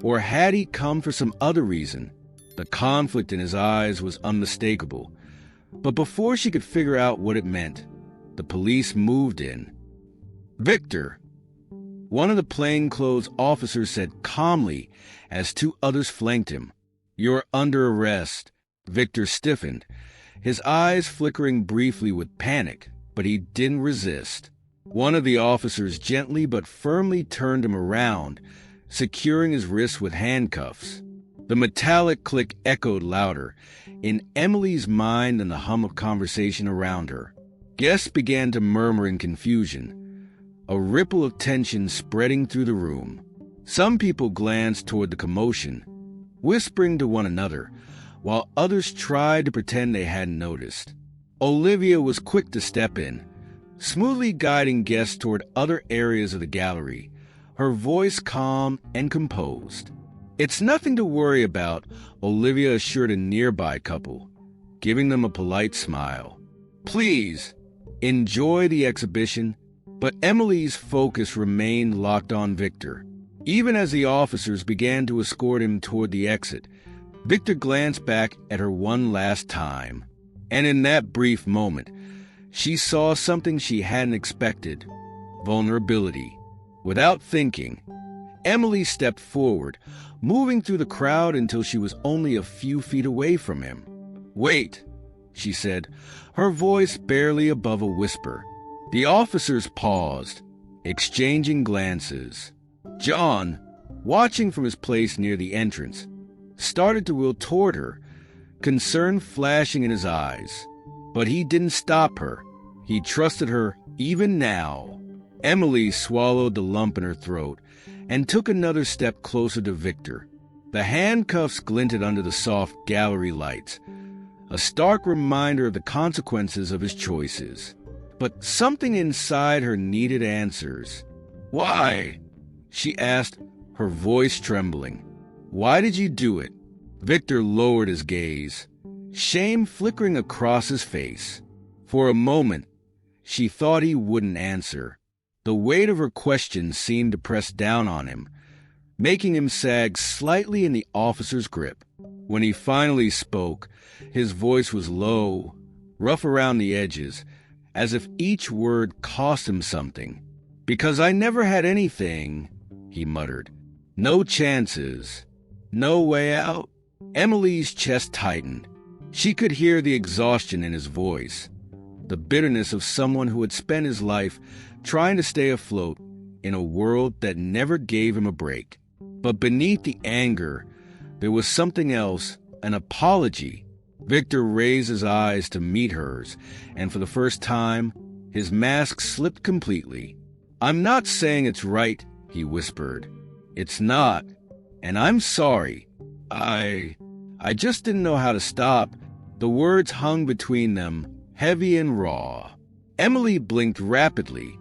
or had he come for some other reason? The conflict in his eyes was unmistakable. But before she could figure out what it meant, the police moved in. "Victor," one of the plainclothes officers said calmly as two others flanked him. "You're under arrest." Victor stiffened, his eyes flickering briefly with panic, but he didn't resist. One of the officers gently but firmly turned him around, securing his wrists with handcuffs. The metallic click echoed louder in Emily's mind than the hum of conversation around her. Guests began to murmur in confusion, a ripple of tension spreading through the room. Some people glanced toward the commotion, whispering to one another, while others tried to pretend they hadn't noticed. Olivia was quick to step in, smoothly guiding guests toward other areas of the gallery, her voice calm and composed. "It's nothing to worry about," Olivia assured a nearby couple, giving them a polite smile. "Please, enjoy the exhibition," but Emily's focus remained locked on Victor. Even as the officers began to escort him toward the exit, Victor glanced back at her one last time. And in that brief moment, she saw something she hadn't expected: vulnerability. Without thinking, Emily stepped forward, moving through the crowd until she was only a few feet away from him. "Wait," she said, her voice barely above a whisper. The officers paused, exchanging glances. John, watching from his place near the entrance, started to wheel toward her, concern flashing in his eyes. But he didn't stop her. He trusted her even now. Emily swallowed the lump in her throat and took another step closer to Victor. The handcuffs glinted under the soft gallery lights, a stark reminder of the consequences of his choices. But something inside her needed answers. "Why?" she asked, her voice trembling. "Why did you do it?" Victor lowered his gaze, shame flickering across his face. For a moment, she thought he wouldn't answer. The weight of her question seemed to press down on him, making him sag slightly in the officer's grip. When he finally spoke, his voice was low, rough around the edges, as if each word cost him something. "Because I never had anything," he muttered. "No chances. No way out." Emily's chest tightened. She could hear the exhaustion in his voice, the bitterness of someone who had spent his life trying to stay afloat in a world that never gave him a break. But beneath the anger, there was something else, an apology. Victor raised his eyes to meet hers, and for the first time, his mask slipped completely. "I'm not saying it's right," he whispered. "It's not, and I'm sorry. I just didn't know how to stop." The words hung between them, heavy and raw. Emily blinked rapidly,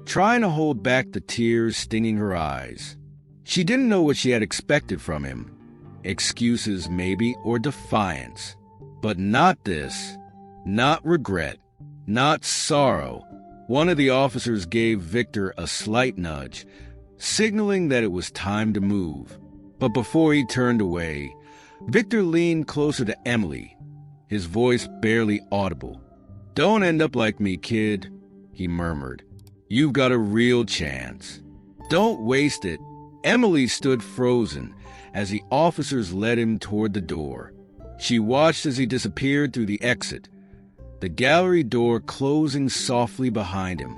trying to hold back the tears stinging her eyes. She didn't know what she had expected from him. Excuses, maybe, or defiance. But not this. Not regret. Not sorrow. One of the officers gave Victor a slight nudge, signaling that it was time to move. But before he turned away, Victor leaned closer to Emily, his voice barely audible. "Don't end up like me, kid," he murmured. "You've got a real chance. Don't waste it." Emily stood frozen as the officers led him toward the door. She watched as he disappeared through the exit, the gallery door closing softly behind him.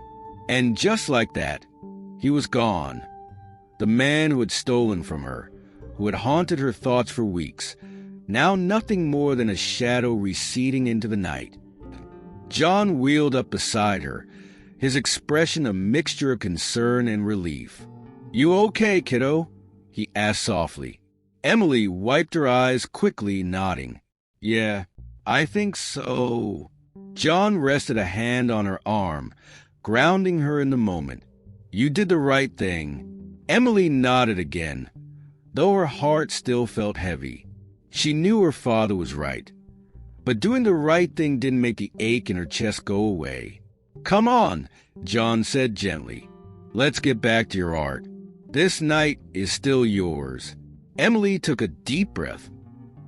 And just like that, he was gone. The man who had stolen from her, who had haunted her thoughts for weeks, now nothing more than a shadow receding into the night. John wheeled up beside her, his expression a mixture of concern and relief. "You okay, kiddo?" he asked softly. Emily wiped her eyes quickly, nodding. "Yeah, I think so." John rested a hand on her arm, grounding her in the moment. "You did the right thing." Emily nodded again, though her heart still felt heavy. She knew her father was right, but doing the right thing didn't make the ache in her chest go away. "Come on," John said gently. "Let's get back to your art. This night is still yours." Emily took a deep breath,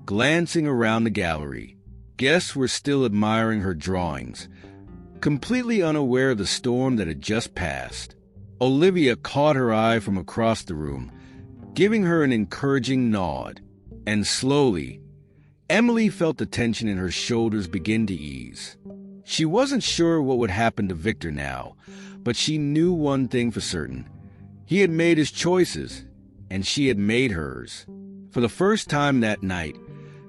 glancing around the gallery. Guests were still admiring her drawings, completely unaware of the storm that had just passed. Olivia caught her eye from across the room, giving her an encouraging nod. And slowly, Emily felt the tension in her shoulders begin to ease. She wasn't sure what would happen to Victor now, but she knew one thing for certain. He had made his choices, and she had made hers. For the first time that night,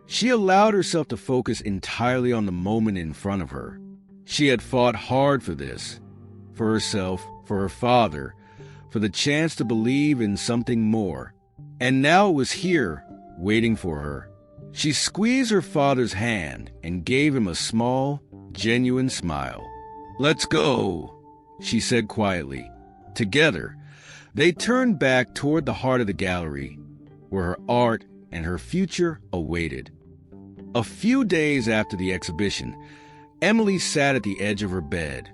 she allowed herself to focus entirely on the moment in front of her. She had fought hard for this, for herself, for her father, for the chance to believe in something more. And now it was here, waiting for her. She squeezed her father's hand and gave him a small, genuine smile. "Let's go," she said quietly. Together, they turned back toward the heart of the gallery, where her art and her future awaited. A few days after the exhibition, Emily sat at the edge of her bed,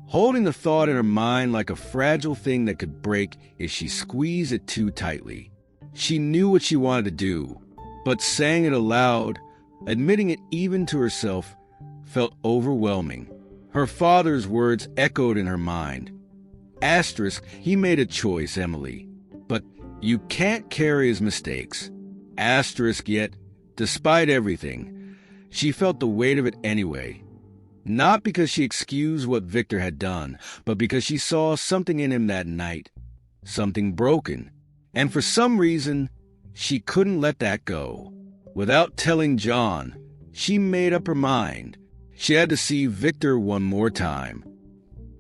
holding the thought in her mind like a fragile thing that could break if she squeezed it too tightly. She knew what she wanted to do, but saying it aloud, admitting it even to herself, felt overwhelming. Her father's words echoed in her mind. Asterisk, he made a choice, Emily, but you can't carry his mistakes. Asterisk, yet, despite everything, she felt the weight of it anyway. Not because she excused what Victor had done, but because she saw something in him that night, something broken, and for some reason, she couldn't let that go. Without telling John, she made up her mind. She had to see Victor one more time.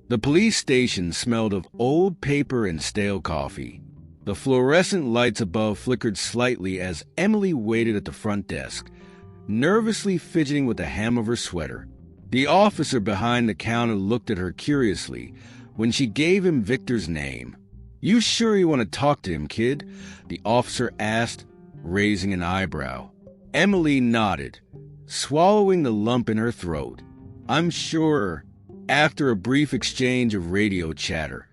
The police station smelled of old paper and stale coffee. The fluorescent lights above flickered slightly as Emily waited at the front desk, nervously fidgeting with the hem of her sweater. The officer behind the counter looked at her curiously when she gave him Victor's name. "You sure you want to talk to him, kid?" the officer asked, raising an eyebrow. Emily nodded, swallowing the lump in her throat. "I'm sure." After a brief exchange of radio chatter,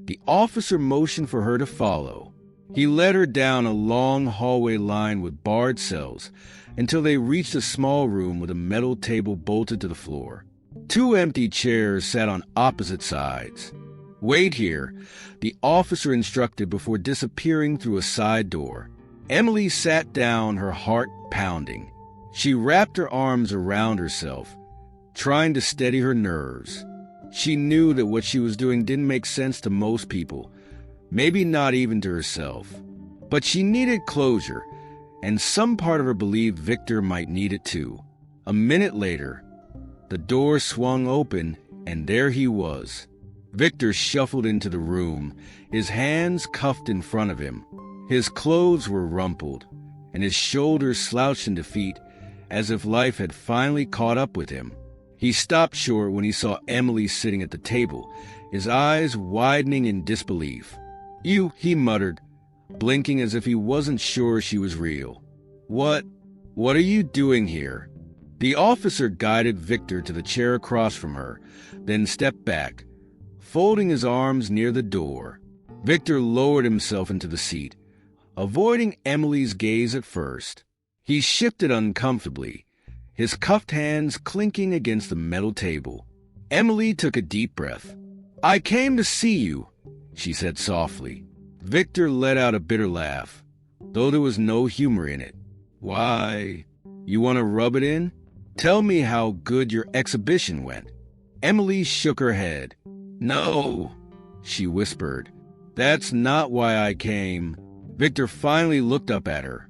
the officer motioned for her to follow. He led her down a long hallway lined with barred cells until they reached a small room with a metal table bolted to the floor. 2 empty chairs sat on opposite sides. "Wait here," the officer instructed before disappearing through a side door. Emily sat down, her heart pounding. She wrapped her arms around herself, trying to steady her nerves. She knew that what she was doing didn't make sense to most people, maybe not even to herself. But she needed closure, and some part of her believed Victor might need it too. A minute later, the door swung open, and there he was. Victor shuffled into the room, his hands cuffed in front of him. His clothes were rumpled, and his shoulders slouched in defeat, as if life had finally caught up with him. He stopped short when he saw Emily sitting at the table, his eyes widening in disbelief. "You," he muttered, blinking as if he wasn't sure she was real. What are you doing here?" The officer guided Victor to the chair across from her, then stepped back, folding his arms near the door. Victor lowered himself into the seat, avoiding Emily's gaze at first. He shifted uncomfortably, his cuffed hands clinking against the metal table. Emily took a deep breath. "I came to see you," she said softly. Victor let out a bitter laugh, though there was no humor in it. "Why, you want to rub it in? Tell me how good your exhibition went." Emily shook her head. "No," she whispered. "That's not why I came." Victor finally looked up at her,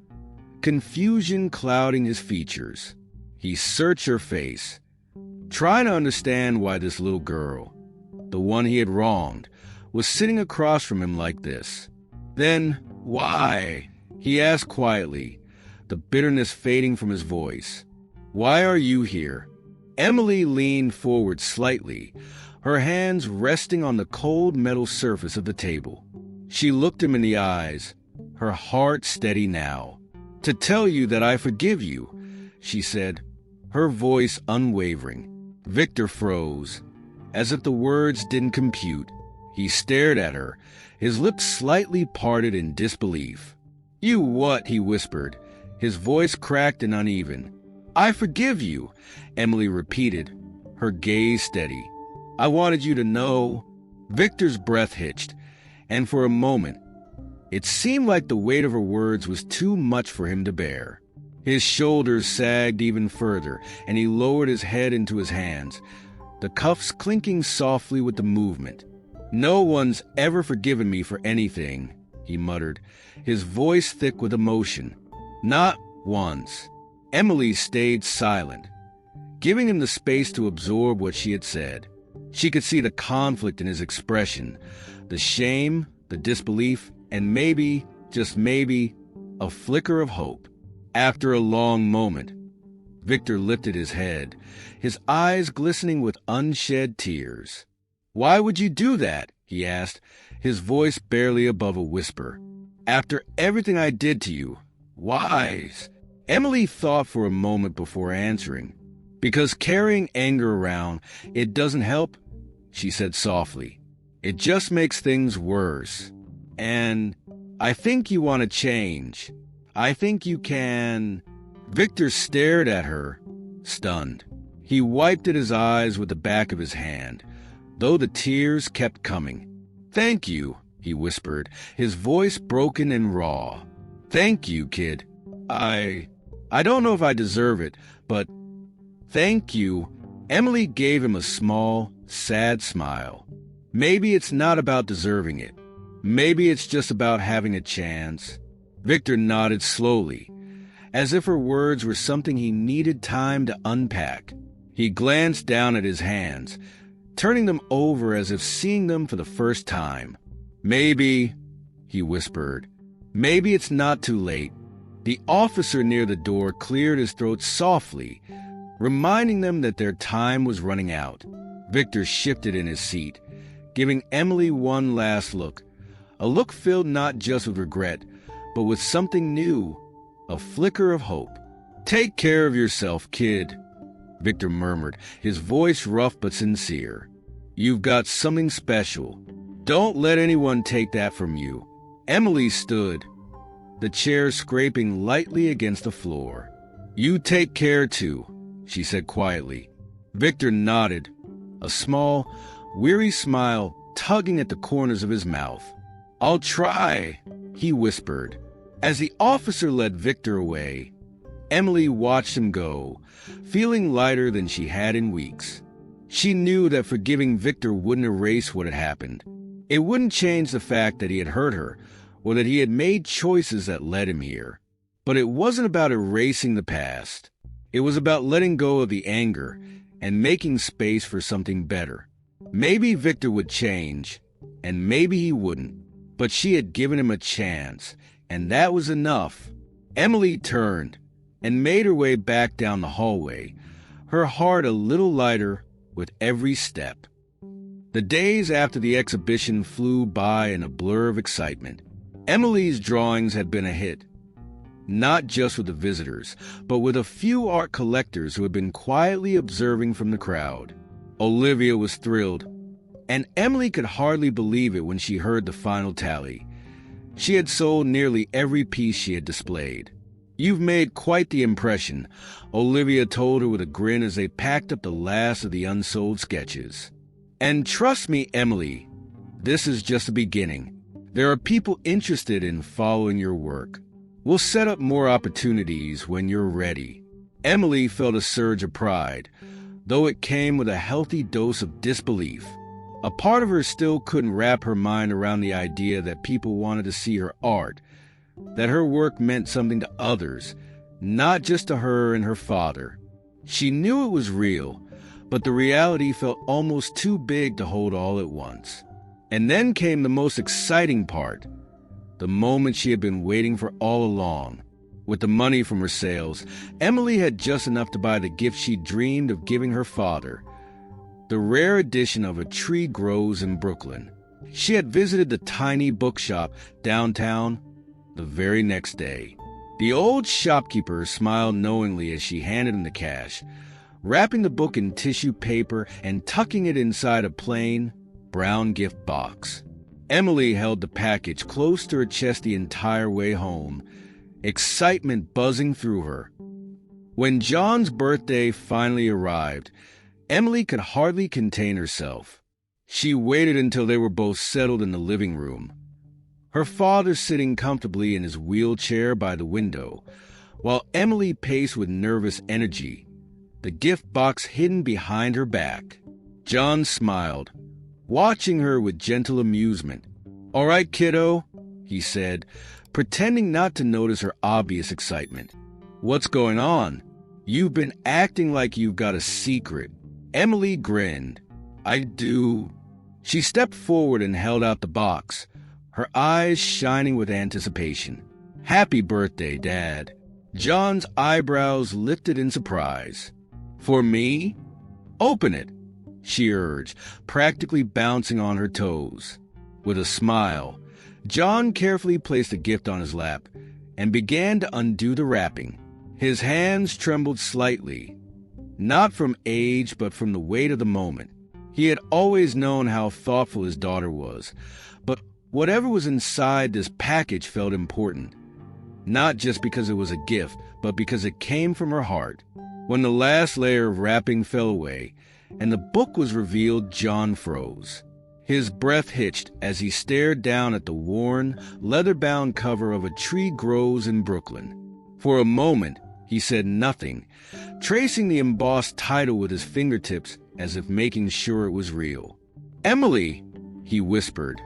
confusion clouding his features. He searched her face, trying to understand why this little girl, the one he had wronged, was sitting across from him like this. Then, "Why?" he asked quietly, the bitterness fading from his voice. "Why are you here?" Emily leaned forward slightly, her hands resting on the cold metal surface of the table. She looked him in the eyes, her heart steady now. "To tell you that I forgive you," she said, her voice unwavering. Victor froze, as if the words didn't compute. He stared at her, his lips slightly parted in disbelief. "You what?" he whispered, his voice cracked and uneven. "I forgive you," Emily repeated, her gaze steady. "I wanted you to know." Victor's breath hitched, and for a moment, it seemed like the weight of her words was too much for him to bear. His shoulders sagged even further, and he lowered his head into his hands, the cuffs clinking softly with the movement. "No one's ever forgiven me for anything," he muttered, his voice thick with emotion. "Not once." Emily stayed silent, giving him the space to absorb what she had said. She could see the conflict in his expression, the shame, the disbelief, and maybe, just maybe, a flicker of hope. After a long moment, Victor lifted his head, his eyes glistening with unshed tears. "Why would you do that?" he asked, his voice barely above a whisper. "After everything I did to you, why?" Emily thought for a moment before answering. "Because carrying anger around, it doesn't help," she said softly. "It just makes things worse. And I think you want to change. I think you can." Victor stared at her, stunned. He wiped at his eyes with the back of his hand, though the tears kept coming. "Thank you," he whispered, his voice broken and raw. "Thank you, kid. I don't know if I deserve it, but thank you." Emily gave him a small, sad smile. "Maybe it's not about deserving it. Maybe it's just about having a chance." Victor nodded slowly, as if her words were something he needed time to unpack. He glanced down at his hands, turning them over as if seeing them for the first time. "Maybe," he whispered, "maybe it's not too late." The officer near the door cleared his throat softly, reminding them that their time was running out. Victor shifted in his seat, giving Emily one last look, a look filled not just with regret, but with something new, a flicker of hope. "Take care of yourself, kid," Victor murmured, his voice rough but sincere. "You've got something special. Don't let anyone take that from you." Emily stood, the chair scraping lightly against the floor. "You take care, too," she said quietly. Victor nodded, a small, weary smile tugging at the corners of his mouth. "I'll try," he whispered. As the officer led Victor away, Emily watched him go, feeling lighter than she had in weeks. She knew that forgiving Victor wouldn't erase what had happened. It wouldn't change the fact that he had hurt her, or that he had made choices that led him here. But it wasn't about erasing the past. It was about letting go of the anger and making space for something better. Maybe Victor would change, and maybe he wouldn't. But she had given him a chance, and that was enough. Emily turned and made her way back down the hallway, her heart a little lighter with every step. The days after the exhibition flew by in a blur of excitement. Emily's drawings had been a hit, not just with the visitors, but with a few art collectors who had been quietly observing from the crowd. Olivia was thrilled, and Emily could hardly believe it when she heard the final tally. She had sold nearly every piece she had displayed. "You've made quite the impression," Olivia told her with a grin as they packed up the last of the unsold sketches. "And trust me, Emily, this is just the beginning. There are people interested in following your work. We'll set up more opportunities when you're ready." Emily felt a surge of pride, though it came with a healthy dose of disbelief. A part of her still couldn't wrap her mind around the idea that people wanted to see her art, that her work meant something to others, not just to her and her father. She knew it was real, but the reality felt almost too big to hold all at once. And then came the most exciting part, the moment she had been waiting for all along. With the money from her sales, Emily had just enough to buy the gift she dreamed of giving her father, the rare edition of A Tree Grows in Brooklyn. She had visited the tiny bookshop downtown the very next day. The old shopkeeper smiled knowingly as she handed him the cash, wrapping the book in tissue paper and tucking it inside a plain, brown gift box. Emily held the package close to her chest the entire way home, excitement buzzing through her. When John's birthday finally arrived, Emily could hardly contain herself. She waited until they were both settled in the living room, her father sitting comfortably in his wheelchair by the window, while Emily paced with nervous energy, the gift box hidden behind her back. John smiled, watching her with gentle amusement. "All right, kiddo," he said, pretending not to notice her obvious excitement. "What's going on? You've been acting like you've got a secret." Emily grinned. "I do." She stepped forward and held out the box, her eyes shining with anticipation. "Happy birthday, Dad." John's eyebrows lifted in surprise. "For me? Open it," she urged, practically bouncing on her toes. With a smile, John carefully placed the gift on his lap and began to undo the wrapping. His hands trembled slightly, not from age but from the weight of the moment. He had always known how thoughtful his daughter was, but whatever was inside this package felt important. Not just because it was a gift, but because it came from her heart. When the last layer of wrapping fell away and the book was revealed, John froze. His breath hitched as he stared down at the worn, leather-bound cover of A Tree Grows in Brooklyn. For a moment, he said nothing, tracing the embossed title with his fingertips as if making sure it was real. "Emily," he whispered,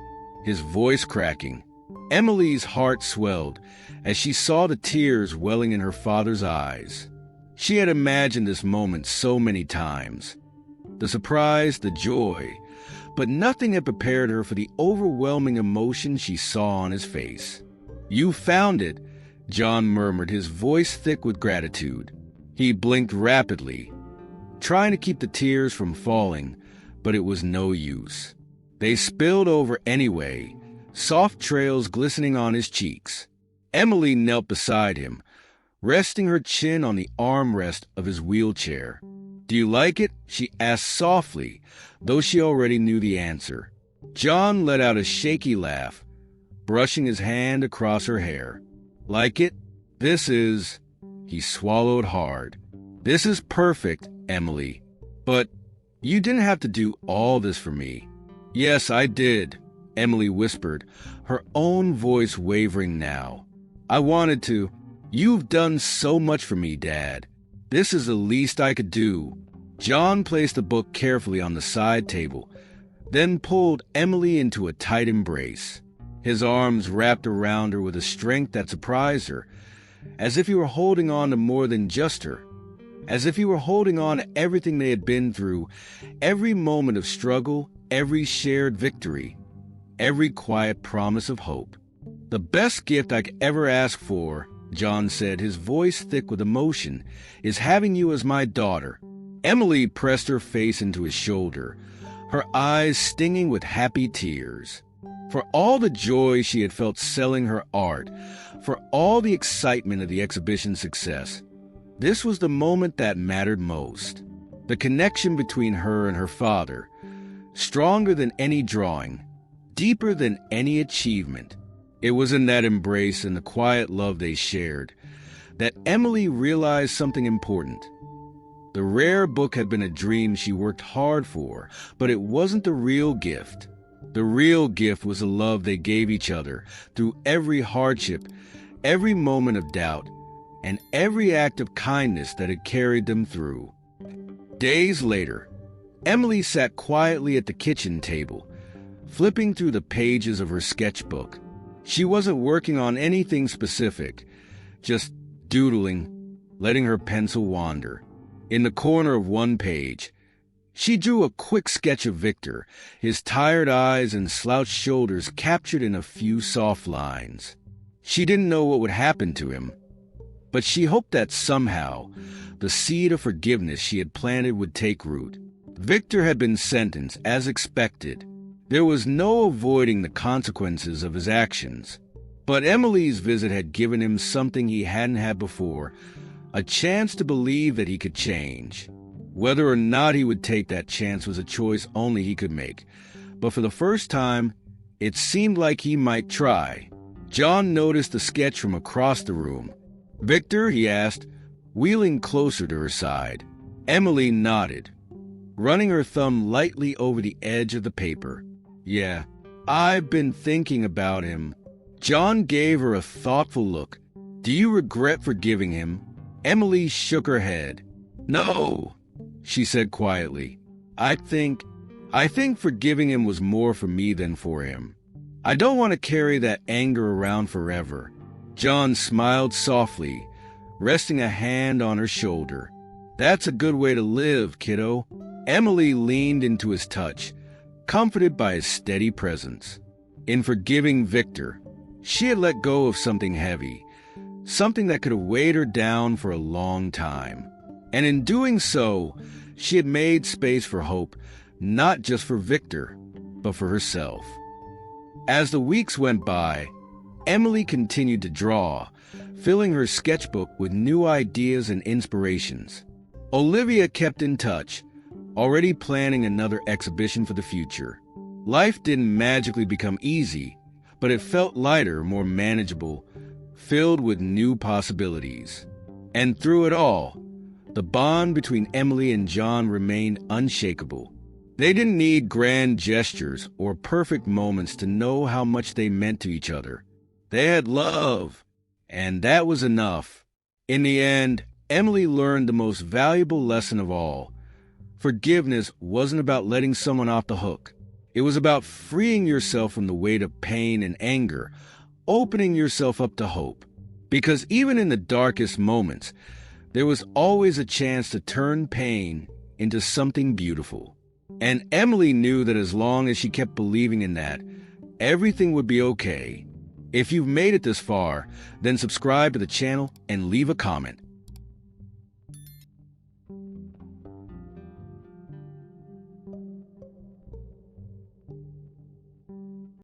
his voice cracking. Emily's heart swelled as she saw the tears welling in her father's eyes. She had imagined this moment so many times. The surprise, the joy, but nothing had prepared her for the overwhelming emotion she saw on his face. "You found it," John murmured, his voice thick with gratitude. He blinked rapidly, trying to keep the tears from falling, but it was no use. They spilled over anyway, soft trails glistening on his cheeks. Emily knelt beside him, resting her chin on the armrest of his wheelchair. "Do you like it?" she asked softly, though she already knew the answer. John let out a shaky laugh, brushing his hand across her hair. "Like it? This is—" He swallowed hard. "This is perfect, Emily. But you didn't have to do all this for me." "Yes, I did," Emily whispered, her own voice wavering now. "I wanted to. You've done so much for me, Dad. This is the least I could do." John placed the book carefully on the side table, then pulled Emily into a tight embrace. His arms wrapped around her with a strength that surprised her, as if he were holding on to more than just her, as if he were holding on to everything they had been through, every moment of struggle, every shared victory, every quiet promise of hope. "The best gift I could ever ask for," John said, his voice thick with emotion, "is having you as my daughter." Emily pressed her face into his shoulder, her eyes stinging with happy tears. For all the joy she had felt selling her art, for all the excitement of the exhibition's success, this was the moment that mattered most. The connection between her and her father, stronger than any drawing, deeper than any achievement. It was in that embrace and the quiet love they shared that Emily realized something important. The rare book had been a dream she worked hard for, but it wasn't the real gift. The real gift was the love they gave each other through every hardship, every moment of doubt, and every act of kindness that had carried them through. Days later, Emily sat quietly at the kitchen table, flipping through the pages of her sketchbook. She wasn't working on anything specific, just doodling, letting her pencil wander. In the corner of one page, she drew a quick sketch of Victor, his tired eyes and slouched shoulders captured in a few soft lines. She didn't know what would happen to him, but she hoped that somehow the seed of forgiveness she had planted would take root. Victor had been sentenced, as expected. There was no avoiding the consequences of his actions. But Emily's visit had given him something he hadn't had before, a chance to believe that he could change. Whether or not he would take that chance was a choice only he could make. But for the first time, it seemed like he might try. John noticed the sketch from across the room. "Victor?" he asked, wheeling closer to her side. Emily nodded, running her thumb lightly over the edge of the paper. "Yeah, I've been thinking about him." John gave her a thoughtful look. "Do you regret forgiving him?" Emily shook her head. "No," she said quietly. I think forgiving him was more for me than for him. I don't want to carry that anger around forever." John smiled softly, resting a hand on her shoulder. "That's a good way to live, kiddo." Emily leaned into his touch, comforted by his steady presence. In forgiving Victor, she had let go of something heavy, something that could have weighed her down for a long time. And in doing so, she had made space for hope, not just for Victor, but for herself. As the weeks went by, Emily continued to draw, filling her sketchbook with new ideas and inspirations. Olivia kept in touch, already planning another exhibition for the future. Life didn't magically become easy, but it felt lighter, more manageable, filled with new possibilities. And through it all, the bond between Emily and John remained unshakable. They didn't need grand gestures or perfect moments to know how much they meant to each other. They had love, and that was enough. In the end, Emily learned the most valuable lesson of all. Forgiveness wasn't about letting someone off the hook. It was about freeing yourself from the weight of pain and anger, opening yourself up to hope. Because even in the darkest moments, there was always a chance to turn pain into something beautiful. And Emily knew that as long as she kept believing in that, everything would be okay. If you've made it this far, then subscribe to the channel and leave a comment.